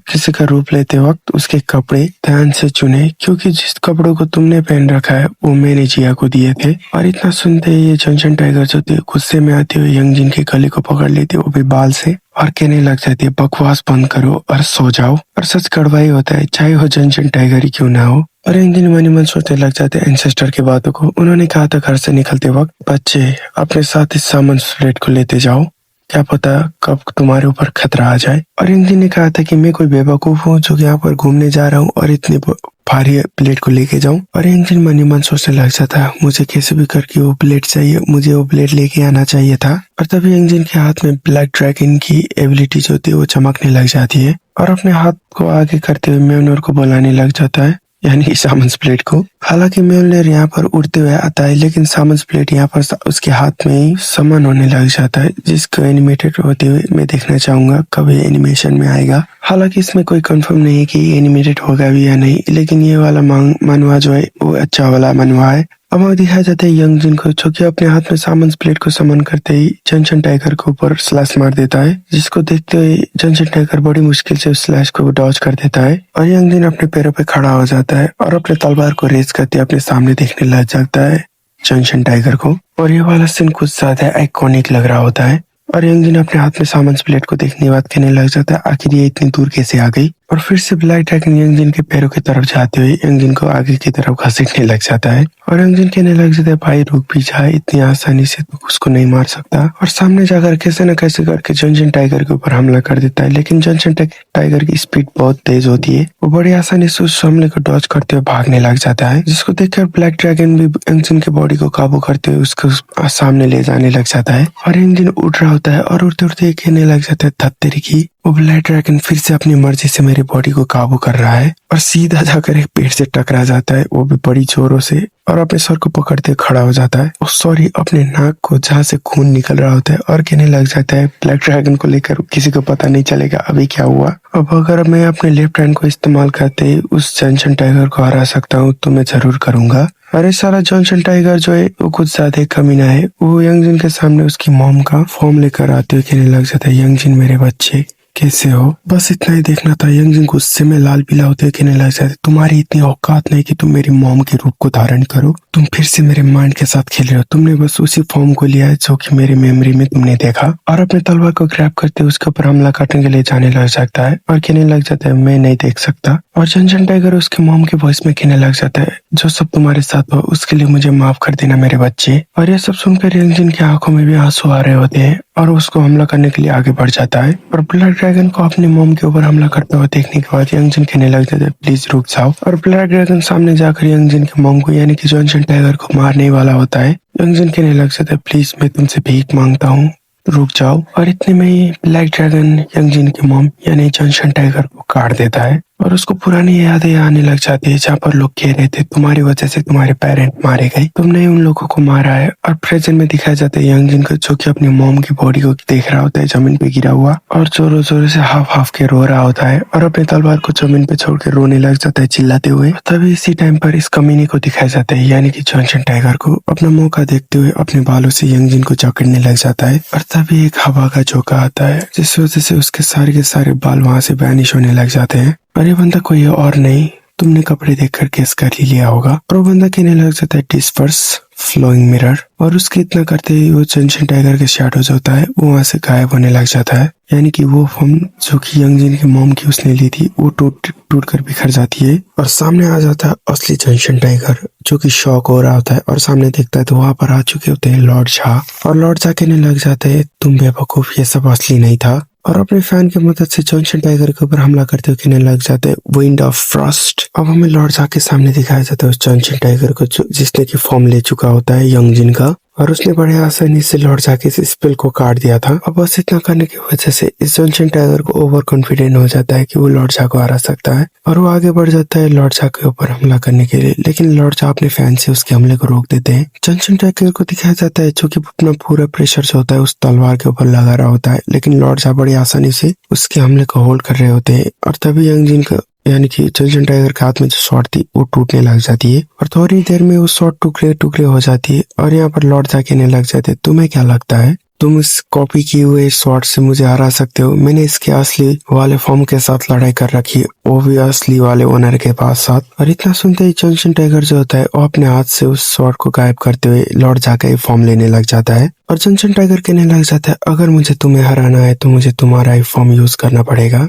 किसी का रूप लेते वक्त उसके कपड़े ध्यान से चुने, क्योंकि जिस कपड़ों को तुमने पहन रखा है वो मैंने जिया को दिए थे। और इतना सुनते ही ये जॉनसन टाइगर जो थे गुस्से में आते हुए यंगजिन के गले को पकड़ लेते, वो भी बाल से, और कहने लग जाती है, बकवास बंद करो और सो जाओ। और सच कड़वा ही होता है, चाहे वो जॉनसन टाइगर ही क्यों ना हो। और यंगजिन मन ही मन सोचने लग जाते हैं एंसेस्टर की बातों को। उन्होंने कहा था घर से निकलते वक्त, बच्चे अपने साथ इस सामान प्लेट को लेते जाओ, क्या पता कब तुम्हारे ऊपर खतरा आ जाए। और यंगजिन ने कहा था कि मैं कोई बेवकूफ हूँ जो यहाँ पर घूमने जा रहा हूँ और इतनी भारी प्लेट को लेके जाऊं। और यंगजिन मन ही मन सोचने लग जाता है, मुझे कैसे भी करके वो प्लेट चाहिए, मुझे वो प्लेट लेके आना चाहिए था। और तभी यंगजिन के हाथ में ब्लैक ड्रैगन की एबिलिटी जो होती है वो चमकने लग जाती है और अपने हाथ को आगे करते हुए म्योनर को बुलाने लग जाता है, यानी सामंस प्लेट को। हालांकि म्योलनर यहाँ पर उड़ते हुए आता है, लेकिन सामंस प्लेट यहाँ पर उसके हाथ में ही समन होने लग जाता है, जिसको एनिमेटेड होते हुए मैं देखना चाहूंगा कब ये एनिमेशन में आएगा। हालांकि इसमें कोई कंफर्म नहीं है कि एनिमेटेड होगा भी या नहीं, लेकिन ये वाला मनवा जो है वो अच्छा वाला मनवा है। अब हमें दिखाया जाता है यंगजिन को, जो कि अपने हाथ में सामंस प्लेट को समन करते ही जॉनसन टाइगर के ऊपर स्लैश मार देता है, जिसको देखते हुए जॉनसन टाइगर बड़ी मुश्किल से उस स्लैश को डॉज कर देता है। और यंगजिन अपने पैरों पे खड़ा हो जाता है और अपने तलवार को रेज करते अपने सामने देखने लग जाता है जॉनसन टाइगर को। और ये वाला सीन कुछ ज्यादा आइकॉनिक लग रहा होता है। और यंगजिन अपने हाथ में सामंस प्लेट को देखने के बाद कहने लग जाता है, आखिर ये इतनी दूर कैसे आ गई। और फिर से ब्लैक ड्रैगन यंगजिन के पैरों की तरफ जाते हुए यंगजिन को आगे की तरफ घसीटने लग जाता है। और यंगजिन कहने लग जाता है, भाई रुक भी जाए, इतनी आसानी से तो उसको नहीं मार सकता। और सामने जाकर कैसे न कैसे करके जॉनसन टाइगर के ऊपर हमला कर देता है, लेकिन जॉनसन टाइगर की स्पीड बहुत तेज होती है, वो बड़ी आसानी से उस हमले को डॉज करते हुए भागने लग जाता है, जिसको देखकर ब्लैक ड्रैगन भी यंगजिन के बॉडी को काबू करते हुए उसको सामने ले जाने लग जाता है। और यंगजिन उड़ रहा होता है और उड़ते उड़ते कहने लग जाता है, धत्तेरी की, वो ब्लैक ड्रैगन फिर से अपनी मर्जी से मेरी बॉडी को काबू कर रहा है और सीधा जाकर एक पेड़ से टकरा जाता है, वो भी बड़ी जोरों से, और अपने सर को पकड़ते खड़ा हो जाता है, सॉरी अपने नाक को जहाँ से खून निकल रहा होता है, और कहने लग जाता है, ब्लैक ड्रैगन को लेकर किसी को पता नहीं चलेगा अभी क्या हुआ। अब अगर मैं अपने लेफ्ट हैंड को इस्तेमाल करते उस जॉनसन टाइगर को हरा सकता हूँ तो मैं जरूर करूंगा। अरे सारा जॉनसन टाइगर जो है वो कुछ ज्यादा कमीना है। वो यंगजिन के सामने उसकी मॉम का फॉर्म लेकर आते हुए कहने लग जाता है, यंगजिन मेरे बच्चे कैसे हो। बस इतना ही देखना था। यंगजिन गुस्से में लाल पीला होते कहने लग जाते, तुम्हारी इतनी औकात नहीं कि तुम मेरी मॉम के रूप को धारण करो, तुम फिर से मेरे माइंड के साथ खेल रहे हो, तुमने बस उसी फॉर्म को लिया है जो कि मेरी मेमोरी में तुमने देखा। और अपने तलवार को ग्रैब करते उसके ऊपर हमला करने के लिए जाने लग जाता है और कहने लग जाता है, मैं नहीं देख सकता। और जॉनसन टाइगर उसके मॉम के वॉइस में कहने लग जाता है, जो सब तुम्हारे साथ हो उसके लिए मुझे माफ कर देना मेरे बच्चे। और ये सब सुनकर यंगजिन की आंखों में भी आंसू आ रहे होते हैं और उसको हमला करने के लिए आगे बढ़ जाता है। और ब्लैक ड्रैगन को अपने मॉम के ऊपर हमला करते हुए देखने के बाद यंगजिन कहने लग जाता है, प्लीज रुक जाओ। और ब्लैक ड्रैगन सामने जाकर यंगजिन के मॉम को यानी कि जॉनसन टाइगर को मारने वाला होता है। यंगजिन कहने लग जाता है, प्लीज मैं तुमसे भीख मांगता हूँ, रुक जाओ। और इतने में ही ब्लैक ड्रैगन यंगजिन की मॉम यानी जॉनसन टाइगर को काट देता है और उसको पुरानी यादें आने लग जाती है, जहाँ पर लोग कह रहे थे तुम्हारी वजह से तुम्हारे पेरेंट मारे गए, तुमने उन लोगों को मारा है। और प्रेजेंट में दिखाया जाता है यंगजिन को, जो कि अपनी मॉम की बॉडी को देख रहा होता है जमीन पे गिरा हुआ और जोरों जोरों से हाफ हाफ के रो रहा होता है और अपने तलवार को जमीन पे छोड़ के रोने लग जाता है चिल्लाते हुए। तभी इसी टाइम पर इस कमीने को दिखाया जाता है, यानी कि जॉनसन टाइगर को अपना मौका देखते हुए अपने बालों से यंगजिन को जकड़ने लग जाता है। और तभी एक हवा का झोंका आता है, जिस वजह से उसके सारे बाल वहां से वैनिश होने लग जाते हैं। और ये बंदा कोई और नहीं, तुमने कपड़े देखकर गेस कर ही लिया होगा। और वो बंदा कहने लग जाता है, डिस्पर्स फ्लोइंग मिरर। और उसके इतना करते ही वो जॉनसन टाइगर के शैडो जो होता है वो वहां से गायब होने लग जाता है, यानी कि वो फॉर्म जो कि यंगजिन की मॉम की उसने ली थी वो टूट कर बिखर जाती है। और सामने आ जाता है असली जॉनसन टाइगर, जो कि शॉक हो रहा होता है और सामने देखता है तो वहां पर आ चुके होते हैं लॉर्ड झा। और लॉर्ड झा कहने लग जाते हैं, तुम बेवकूफ, ये सब असली नहीं था। और अपने फैन की मदद से जॉनसन टाइगर के ऊपर हमला करते हुए कहने लग जाते हैं, विंड ऑफ फ्रॉस्ट। अब हमें लॉर्ड झा के सामने दिखाया जाता है उस जॉनसन टाइगर को जिसने की फॉर्म ले चुका होता है यंगजिन का। और उसने बड़े आसानी से लॉर्ड जाके इस स्पेल को काट दिया था। अब बस इतना करने की वजह से इस जॉनसन टाइगर को ओवर कॉन्फिडेंट हो जाता है कि वो लॉर्ड जा को हरा सकता है और वो आगे बढ़ जाता है लॉर्ड जा के ऊपर हमला करने के लिए, लेकिन लॉर्ड जा अपने फैन से उसके हमले को रोक देते हैं। जॉनसन टाइगर को दिखाया जाता है जो कि अपना पूरा प्रेशर जो होता है उस तलवार के ऊपर लगा रहा होता है, लेकिन लॉर्ड जा बड़ी आसानी से उसके हमले को होल्ड कर रहे होते हैं और तभी यंग जिन का यानी कि जॉनसन टाइगर के हाथ में जो शॉट थी वो टूटने लग जाती है और थोड़ी देर में वो शॉट टुकड़े टुकड़े हो जाती है और यहाँ पर लॉर्ड जा कहने लग जाते, तुम्हें क्या लगता है तुम इस कॉपी किए हुए शॉट से मुझे हरा सकते हो? मैंने इसके असली वाले फॉर्म के साथ लड़ाई कर रखी है, वो भी असली वाले ओनर के पास साथ। और इतना सुनते ही जॉनसन टाइगर जो होता है वो अपने हाथ से उस शॉट को गायब करते हुए लॉर्ड जा का फॉर्म लेने लग जाता है और जॉनसन टाइगर कहने लग जाता है, अगर मुझे तुम्हें हराना है तो मुझे तुम्हारा ही फॉर्म यूज करना पड़ेगा।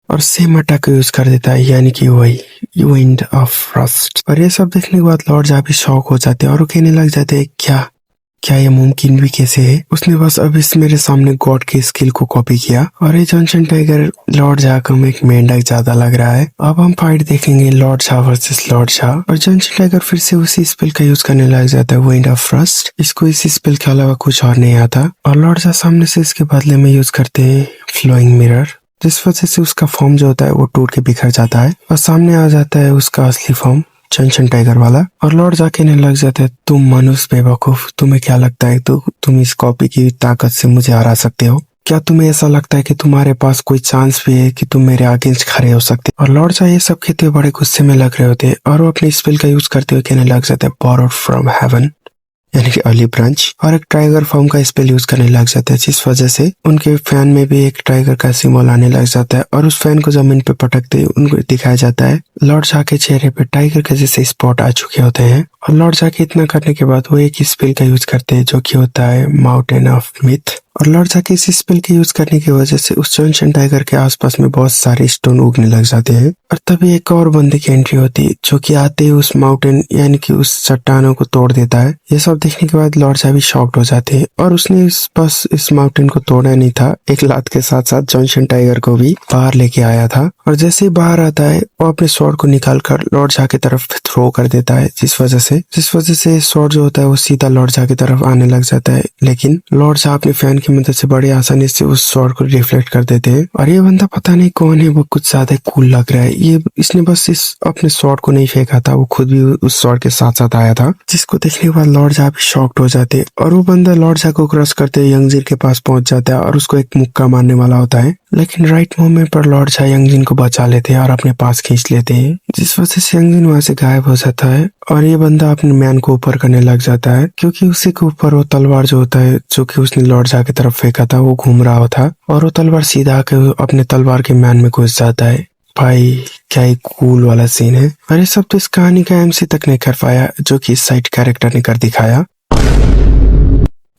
और सेम अटैक को यूज कर देता है, यानी कि वही विंड ऑफ फ्रॉस्ट। और ये सब देखने के बाद लॉर्ड जा भी शॉक हो जाते हैं और वो कहने लग जाते हैं, क्या क्या ये मुमकिन भी कैसे है? उसने बस अब इस मेरे सामने गॉड की स्किल को कॉपी किया। और ये जॉनसन टाइगर लॉर्ड जा का एक मेंढक ज्यादा लग रहा है। अब हम फाइट देखेंगे Lord Shah versus Lord Shah. और जॉनसन टाइगर फिर से उसी स्पेल का यूज करने लग जाता है, विंड ऑफ फ्रॉस्ट। इसको इसी स्पेल के अलावा कुछ और नहीं आता और लॉर्ड शाह सामने से इसके बदले में यूज करते हैं फ्लोइंग मिरर, जिस वजह से उसका फॉर्म जो होता है वो टूट के बिखर जाता है और सामने आ जाता है उसका असली फॉर्म जॉनसन टाइगर वाला। और लॉर्ड जा कहने लग जाता है, तुम मनुष्य बेवकूफ, तुम्हें क्या लगता है तो तुम इस कॉपी की ताकत से मुझे हरा सकते हो? क्या तुम्हें ऐसा लगता है कि तुम्हारे पास कोई चांस भी है कि तुम मेरे अगेंस्ट खड़े हो सकते? और लॉर्ड जा ये सब कहते हुए बड़े गुस्से में लग रहे होते और वो अपने स्पेल का यूज करते हुए कहने लग जाता है, बोरोड फ्रॉम हेवन, यानी कि अर्ली ब्रांच। और एक टाइगर फॉर्म का स्पेल यूज करने लग जाता है, जिस वजह से उनके फैन में भी एक टाइगर का सिंबल आने लग जाता है और उस फैन को जमीन पे पटकते उनको दिखाया जाता है लॉर्ड शाह के चेहरे पे टाइगर के जैसे स्पॉट आ चुके होते हैं। और लॉर्ड शाह के इतना करने के बाद वो एक स्पेल का यूज करते हैं जो कि होता है माउंटेन ऑफ मिथ। और लॉर्ड जा के इस स्पेल के यूज करने की वजह से उस जॉनसन टाइगर के आसपास में बहुत सारे स्टोन उगने लग जाते हैं और तभी एक और बंदे की एंट्री होती है जो कि आते ही उस माउंटेन यानी कि उस चट्टानों को तोड़ देता है। ये सब देखने के बाद लॉर्ड जा भी शॉक्ड हो जाते हैं और उसने बस इस माउंटेन को तोड़ा नहीं था, एक लात के साथ साथ जॉनसन टाइगर को भी बाहर लेके आया था। और जैसे ही बाहर आता है वो अपने स्वॉर्ड को निकाल कर लॉर्ड जा की तरफ थ्रो कर देता है, जिस वजह से स्वॉर्ड जो होता है वो सीधा लॉर्ड जा की तरफ आने लग जाता है, लेकिन लॉर्ड जा अपने फैन की मदद से बड़ी आसानी से उस स्वॉर्ड को रिफ्लेक्ट कर देते हैं। और ये बंदा पता नहीं कौन है, वो कुछ ज्यादा कूल लग रहा है। ये इसने बस इस अपने स्वॉर्ड को नहीं फेंका था, वो खुद भी उस स्वॉर्ड के साथ साथ आया था, जिसको देखने के बाद लॉर्ड जा भी शॉक्ड हो जाते हैं। और वो बंदा लॉर्ड जा को क्रॉस करते यंगजिन के पास पहुंच जाता है और उसको एक मुक्का मारने वाला होता है, लेकिन राइट मोमेंट पर लॉर्ड जा यंगजिन को बचा लेते हैं और अपने पास खींच लेते हैं, जिस वजह से यंगजिन वहां से गायब हो जाता है। और ये बंदा अपने मैन को ऊपर करने लग जाता है क्योंकि उसी के ऊपर वो तलवार जो होता है जो कि उसने लॉर्ड जा की तरफ फेंका था वो घूम रहा था और वो तलवार सीधा आके अपने तलवार के मैन में घुस जाता है। भाई क्या ही कूल वाला सीन है। और ये सब तो इस कहानी का एमसी तक नहीं कर पाया जो कि इस साइड कैरेक्टर ने कर दिखाया।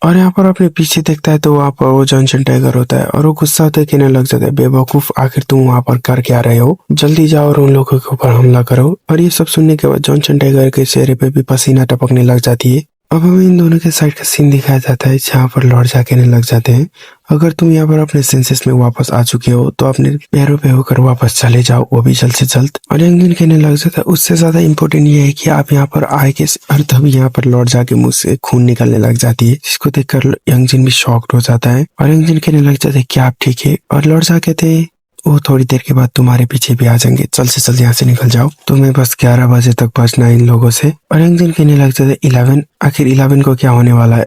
और यहाँ पर अपने पीछे देखता है तो वहाँ पर वो जॉनसन टाइगर होता है और वो गुस्सा होता है, कहने लग जाता है, बेवकूफ आखिर तुम वहाँ पर कर क्या रहे हो, जल्दी जाओ और उन लोगों के ऊपर हमला करो। और ये सब सुनने के बाद जॉनसन टाइगर के चेहरे पे भी पसीना टपकने लग जाती है। अब हमें इन दोनों के साइड का सीन दिखाया जाता है जहाँ पर लॉर्ड जा कहने लग जाते हैं, अगर तुम यहाँ पर अपने सेंसेस में वापस आ चुके हो तो अपने पैरों पे होकर वापस चले जाओ, वो भी जल्द से जल्द। और यंगजिन कहने लग जाता है, उससे ज्यादा इम्पोर्टेंट ये है कि आप यहाँ पर आए के और तभी यहाँ पर लॉर्ड जा के मुंह से खून निकलने लग जाती है, जिसको देखकर यंगजिन भी शॉक्ड हो जाता है। और यंगजिन कहने लग जाता है, क्या आप ठीक है? और लॉर्ड जा कहते हैं, वो थोड़ी देर के बाद तुम्हारे पीछे भी आ जाएंगे, जल्द से जल्द यहाँ से निकल जाओ, तुम्हें बस 11 बजे तक बचना है इन लोगों से। और यंगजिन कहने लग जाता है, 11? आखिर 11 को क्या होने वाला है?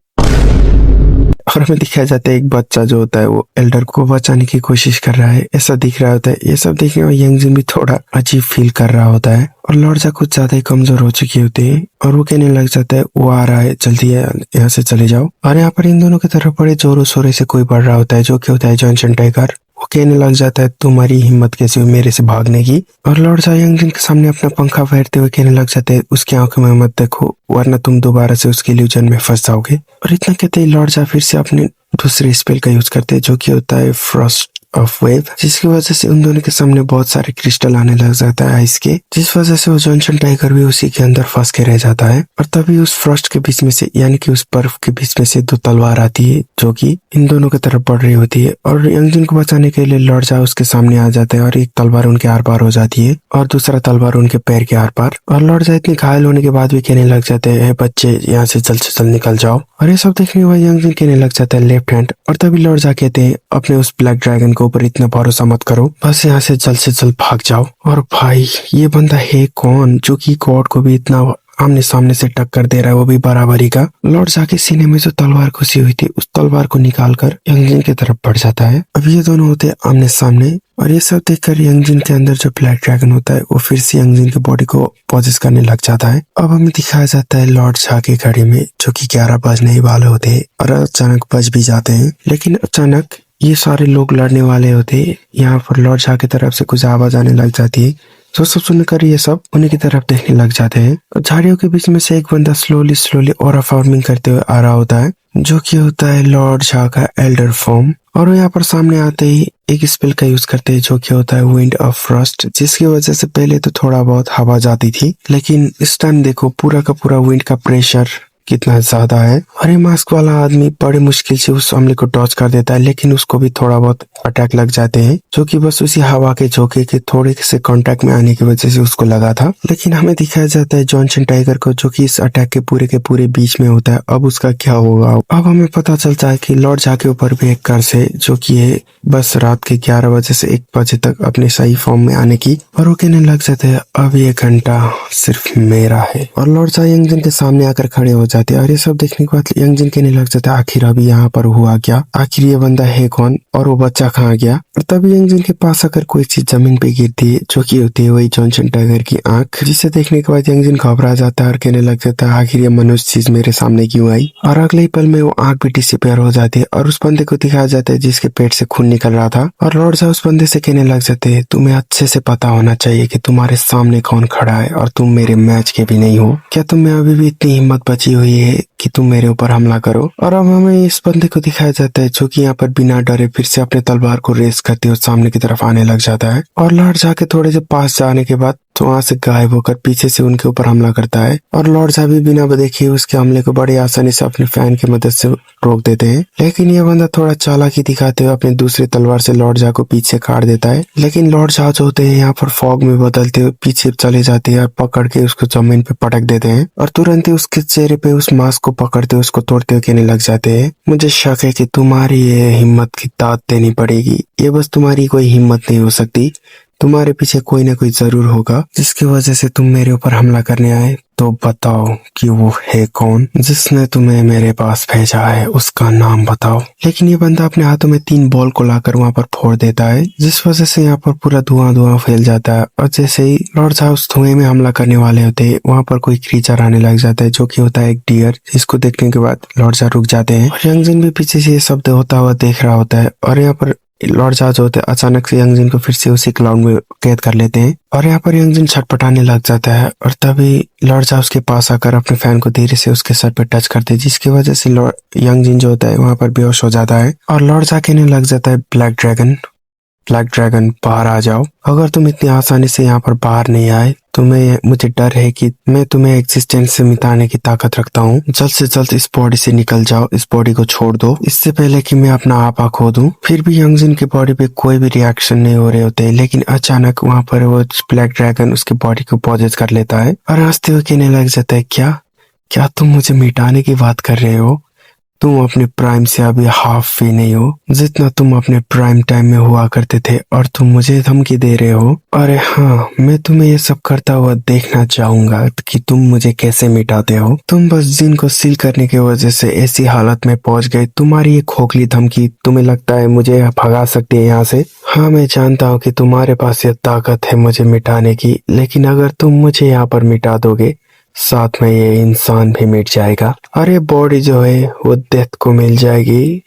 और हमें दिखाया जाता है एक बच्चा जो होता है वो एल्डर को बचाने की कोशिश कर रहा है, ऐसा दिख रहा होता है। ये सब देखने में यंगजिन भी थोड़ा अजीब फील कर रहा होता है और लॉर्ड जा कुछ ज्यादा ही कमजोर हो चुकी होती है और वो कहने लग जाता है, वो आ रहा है, जल्दी यहाँ से चले जाओ। और यहाँ पर इन दोनों की तरफ बड़े जोरों शोरों से कोई बढ़ रहा होता है जो कि होता है जॉनसन टाइगर। वो कहने लग जाता है, तुम्हारी हिम्मत कैसे हुई मेरे से भागने की? और लॉर्ड जा यंगजिन के सामने अपना पंखा फेरते हुए कहने लग जाते हैं, उसकी आंखों में मत देखो वरना तुम दोबारा से उसके इल्यूजन में फंस जाओगे। और इतना कहते ही लॉर्ड जा फिर से अपने दूसरे स्पेल का यूज करते हैं जो कि होता है फ्रॉस्ट ऑफ वेव, जिसकी वजह से उन दोनों के सामने बहुत सारे क्रिस्टल आने लग जाता है आइस के, जिस वजह से वो जॉनसन टाइगर भी उसी के अंदर फंस के रह जाता है। और तभी उस फ्रॉस्ट के बीच में से यानी कि उस बर्फ के बीच में से 2 तलवार आती है जो कि इन दोनों की तरफ बढ़ रही होती है और यंगजिन को बचाने के लिए लॉर्ड जा उसके सामने आ जाता है और एक तलवार उनके आर पार हो जाती है और दूसरा तलवार उनके पैर के आर पार। और लॉर्ड जा इतने घायल होने के बाद भी कहने लग जाते हैं, बच्चे यहाँ से जल्द निकल जाओ। और ये सब देखने के बाद यंग जिन कहने लग जाता है लेफ्ट हैंड, और तभी लॉर्ड जा कहते हैं अपने उस ब्लैक ड्रैगन के ऊपर इतना भरोसा मत करो, बस यहाँ से जल्द भाग जाओ। और भाई ये बंदा है कौन जो कि गॉड को भी इतना आमने सामने से टक्कर दे रहा है, वो भी बराबरी का। लॉर्ड जाके सीने में जो तलवार घुसी हुई थी उस तलवार को निकालकर यंगजिन की तरफ बढ़ जाता है। अब ये दोनों होते हैं आमने सामने, और ये सब देखकर यंगजिन के अंदर जो ब्लैक ड्रैगन होता है वो फिर से यंगजिन की बॉडी को पॉजेस करने लग जाता है। अब हमें दिखाया जाता है लॉर्ड शाह की घड़ी में जो कि 11 बजने ही वाले होते हैं और अचानक बज भी जाते हैं, लेकिन अचानक ये सारे लोग लड़ने वाले होते हैं। यहाँ पर लॉर्ड शाह की तरफ से कुछ आवाज आने लग जाती है, तो सब सुनकर ये सब उन्हीं की तरफ देखने लग जाते हैं। झाड़ियों के बीच में से एक बंदा स्लोली ऑरा फॉर्मिंग करते हुए आ रहा होता है, जो कि होता है लॉर्ड शाह का एल्डर फॉर्म। और वो यहाँ पर सामने आते ही एक स्पेल का यूज करते हैं जो कि होता है विंड ऑफ फ्रॉस्ट, जिसकी वजह से पहले तो थोड़ा बहुत हवा जाती थी, लेकिन इस टाइम देखो पूरा का पूरा विंड का प्रेशर कितना ज्यादा है। और ये मास्क वाला आदमी बड़ी मुश्किल से उस हमले को डॉज कर देता है, लेकिन उसको भी थोड़ा बहुत अटैक लग जाते हैं, जो कि बस उसी हवा के झोंके के थोड़े से कांटेक्ट में आने की वजह से उसको लगा था। लेकिन हमें दिखाया जाता है जॉनसन टाइगर को, जो कि इस अटैक के पूरे बीच में होता है। अब उसका क्या होगा? अब हमें पता चलता है कि लॉर्ड जा के ऊपर भी एक कर्ज है, जो कि है बस रात के 11 बजे से 1 बजे तक अपने सही फॉर्म में आने की। और वो कहने लग जाते हैं अब ये घंटा सिर्फ मेरा है। और लॉर्ड जा यंगजिन के सामने आकर खड़े हो जाते हैं, और ये सब देखने के बाद यंगजिन कहने लग जाता है आखिर अभी यहाँ पर हुआ क्या, आखिर ये बंदा है कौन और वो बच्चा कहाँ गया। और तभी यंगजिन के पास आकर कोई चीज जमीन पे गिरती है, जो कि होती है वही जॉनसन टाइगर की आंख, जिसे देखने के बाद यंगजिन घबरा जाता है और कहने लग जाता है आखिर ये मनुष्य चीज मेरे सामने क्यों आई। और अगले ही पल में वो आंख भी डिसअपीयर हो जाती है और उस बंदे को दिखाया जाता है जिसके पेट से खून निकल रहा था। और लॉर्ड साहब उस बंदे से कहने लग जाते हैं तुम्हें अच्छे से पता होना चाहिए कि तुम्हारे सामने कौन खड़ा है और तुम मेरे मैच के भी नहीं हो। क्या तुम्हें अभी भी इतनी हिम्मत बची हुई है कि तुम मेरे ऊपर हमला करो। और अब हमें इस बंदे को दिखाया जाता है जो कि यहाँ पर बिना डरे फिर से अपने तलवार को रेस करते हुए सामने की तरफ आने लग जाता है। और लॉर्ड जाके थोड़े से पास जाने के बाद तो वहां से गायब होकर पीछे से उनके ऊपर हमला करता है। और लॉर्ड साहब भी बिना देखे उसके हमले को बड़ी आसानी से अपने फैन की मदद से रोक देते हैं, लेकिन ये बंदा थोड़ा चालाकी दिखाते हुए अपनी दूसरी तलवार से लॉर्ड शाह को पीछे काट देता है। लेकिन लॉर्ड शाह जो होते हैं यहाँ पर फॉग में बदलते हुए पीछे चले जाते हैं और पकड़ के उसको जमीन पे पटक देते हैं, और तुरंत ही उसके चेहरे पे उस मास्क को पकड़ते हुए उसको तोड़ते हुए कहने लग जाते हैं मुझे शक है कि तुम्हारी ये हिम्मत की दाद देनी पड़ेगी, ये बस तुम्हारी कोई हिम्मत नहीं हो सकती, तुम्हारे पीछे कोई ना कोई जरूर होगा जिसकी वजह से तुम मेरे ऊपर हमला करने आए। तो बताओ कि वो है कौन जिसने तुम्हें मेरे पास भेजा है, उसका नाम बताओ। लेकिन ये बंदा अपने हाथों में 3 बॉल को लाकर वहां पर फोड़ देता है, जिस वजह से यहाँ पर पूरा धुआं फैल जाता है। और जैसे ही लॉर्ड साहब उस धुएं में हमला करने वाले होते हैं वहां पर कोई क्रीचर आने लग जाता है, जो कि होता है एक डियर, जिसको देखने के बाद लॉर्ड साहब रुक जाते हैं। और यंगजिन भी पीछे से ये शब्द होता हुआ देख रहा होता है, और यहाँ पर लॉर्ड शाह जो होते हैं अचानक से यंगजिन को फिर से उसी क्लाउड में कैद कर लेते हैं। और यहाँ पर यंगजिन छटपटाने लग जाता है, और तभी लॉर्ड शाह उसके पास आकर अपने फैन को धीरे से उसके सर पे टच करते हैं, जिसकी वजह से यंगजिन जो होता है वहां पर बेहोश हो जाता है। और लॉर्ड शाह कहने लग जाता है ब्लैक ड्रैगन बाहर आ जाओ, अगर तुम इतनी आसानी से यहाँ पर बाहर नहीं आए तो मुझे डर है कि मैं तुम्हें एग्जिस्टेंस से मिटाने की ताकत रखता हूँ। जल्द से जल्द इस बॉडी से निकल जाओ, इस बॉडी को छोड़ दो, इससे पहले कि मैं अपना आपा खो दूं। फिर भी यंगजिन के बॉडी पे कोई भी रिएक्शन नहीं हो रहे होते, लेकिन अचानक वहां पर वो ब्लैक ड्रैगन उसकी बॉडी को पॉजेस कर लेता है और हंसते हुए कहने लग जाता है क्या तुम मुझे मिटाने की बात कर रहे हो? तुम अपने प्राइम से अभी हाफ भी नहीं हो जितना तुम अपने प्राइम टाइम में हुआ करते थे, और तुम मुझे धमकी दे रहे हो। अरे हाँ, मैं तुम्हें ये सब करता हुआ देखना चाहूंगा कि तुम मुझे कैसे मिटाते हो। तुम बस जिन को सील करने की वजह से ऐसी हालत में पहुंच गए, तुम्हारी ये खोखली धमकी तुम्हें लगता है मुझे भगा सकती है यहाँ से। हाँ, मैं जानता हूँ कि तुम्हारे पास ये ताकत है मुझे मिटाने की, लेकिन अगर तुम मुझे यहाँ पर मिटा दोगे साथ में ये इंसान भी मिट जाएगा, और ये बॉडी जो है वो डेथ को मिल जाएगी।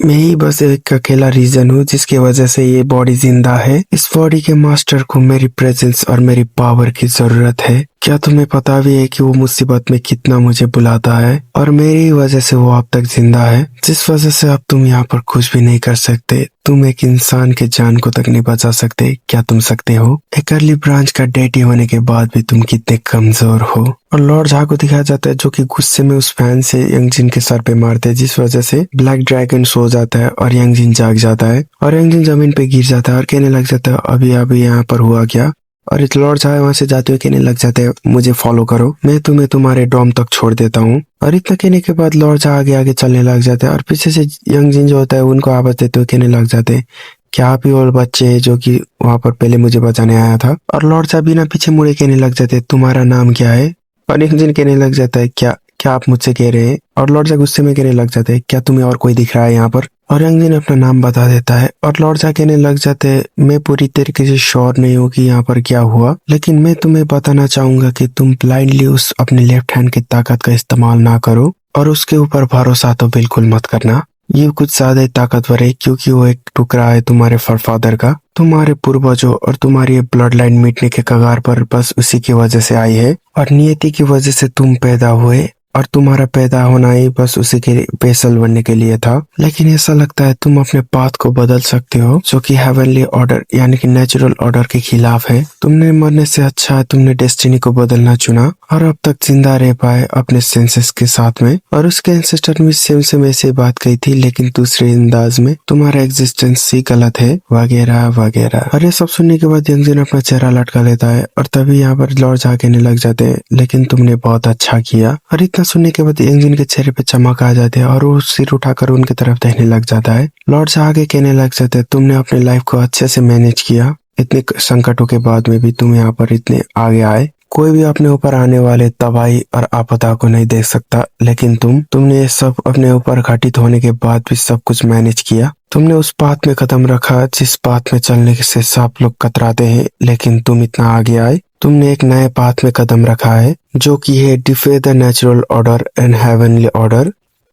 मैं ही बस एक अकेला रीजन हूँ जिसकी वजह से ये बॉडी जिंदा है। इस बॉडी के मास्टर को मेरी प्रेजेंस और मेरी पावर की जरूरत है। क्या तुम्हें पता भी है कि वो मुसीबत में कितना मुझे बुलाता है, और मेरी वजह से वो अब तक जिंदा है, जिस वजह से अब तुम यहाँ पर कुछ भी नहीं कर सकते। तुम एक इंसान के जान को तक नहीं बचा सकते। क्या तुम सकते हो? एक अर्ली ब्रांच का डैडी होने के बाद भी तुम कितने कमजोर हो। और लॉर्ड झा को दिखाया जाता है जो कि गुस्से में उस फैन से यंगजिन के सर पे मारते हैं, जिस वजह से ब्लैक ड्रैगन सो जाता है और यंगजिन जाग जाता है, और यंगजिन जमीन पे गिर जाता है और कहने लग जाता है अभी यहाँ पर हुआ क्या। और इस लॉर्ड साहब वहां से जाते हुए कहने लग जाते हैं मुझे फॉलो करो, मैं तुम्हें तुम्हारे डॉम तक छोड़ देता हूँ। और इतना कहने के बाद लॉर्ड साहब आगे आगे चलने लग जाते हैं और पीछे से यंग जिन जो होता है उनको आवाज देते हुए कहने लग जाते हैं क्या आप ही और बच्चे हैं जो कि वहां पर पहले मुझे बचाने आया था। और लॉर्ड साहब बिना पीछे मुड़े कहने लग जाते हैं तुम्हारा नाम क्या है। और यंग जिन कहने लग जाता है क्या क्या आप मुझसे कह रहे हैं। और लॉर्ड साहब गुस्से में कहने लग जाते हैं क्या तुम्हें और कोई दिख रहा है यहाँ पर। और यंग जिन अपना नाम बता देता है और लॉर्ड साहब कहने लग जाते हैं मैं पूरी तरीके से श्योर नहीं हूँ कि यहाँ पर क्या हुआ, लेकिन मैं तुम्हें बताना चाहूंगा कि तुम ब्लाइंडली उस अपने लेफ्ट हैंड की ताकत का इस्तेमाल ना करो और उसके ऊपर भरोसा तो बिल्कुल मत करना। ये कुछ ज्यादा ही ताकतवर है क्योंकि वो एक टुकड़ा है तुम्हारे फादर का, तुम्हारे पूर्वजों और तुम्हारी ब्लड लाइन मिटने के कगार पर बस उसी की वजह से आई है और नियति की वजह से तुम पैदा हुए और तुम्हारा पैदा होना ही बस उसी के बेसल बनने के लिए था। लेकिन ऐसा लगता है तुम अपने पाथ को बदल सकते हो जो कि हेवनली ऑर्डर यानी कि नेचुरल ऑर्डर के खिलाफ है। तुमने मरने से अच्छा है तुमने डेस्टिनी को बदलना चुना और अब तक जिंदा रह पाए अपने सेंसेस के साथ में। और उसके एंसेस्टर भी सेम ऐसे बात कही थी लेकिन दूसरे अंदाज में तुम्हारा एग्जिस्टेंस ही गलत है वगैरह वगैरह। और ये सब सुनने के बाद यंगजिन अपना चेहरा लटका लेता है और तभी यहाँ पर लॉर्ड जा कहने लग जाते हैं लेकिन तुमने बहुत अच्छा किया। और इतना सुनने के बाद यंगजिन के चेहरे पे चमक आ जाते है और वो सिर उठाकर उनकी तरफ देखने लग जाता है। लॉर्ड से आगे कहने लग जाते हैं तुमने अपनी लाइफ को अच्छे से मैनेज किया, इतने संकटों के बाद में भी तुम यहाँ पर इतने आगे आए। कोई भी अपने ऊपर आने वाले तबाही और आपदा को नहीं देख सकता, लेकिन तुमने ये सब अपने ऊपर घटित होने के बाद भी सब कुछ मैनेज किया। तुमने उस बात में कदम रखा जिस बात में चलने से सब लोग कतराते हैं, लेकिन तुम इतना आगे आए। तुमने एक नए पाथ में कदम रखा है जो कि है डिफे the natural order and heavenly order.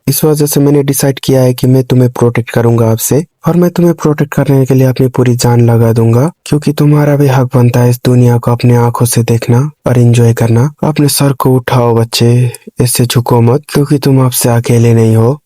इस वजह से मैंने डिसाइड किया है कि मैं तुम्हें प्रोटेक्ट करूंगा आपसे और मैं तुम्हें प्रोटेक्ट करने के लिए अपनी पूरी जान लगा दूंगा क्योंकि तुम्हारा भी हक बनता है इस दुनिया को अपने आंखों से देखना और एंजॉय करना। अपने सर को उठाओ बच्चे, इससे झुको मत क्योंकि तुम आपसे अकेले नहीं हो।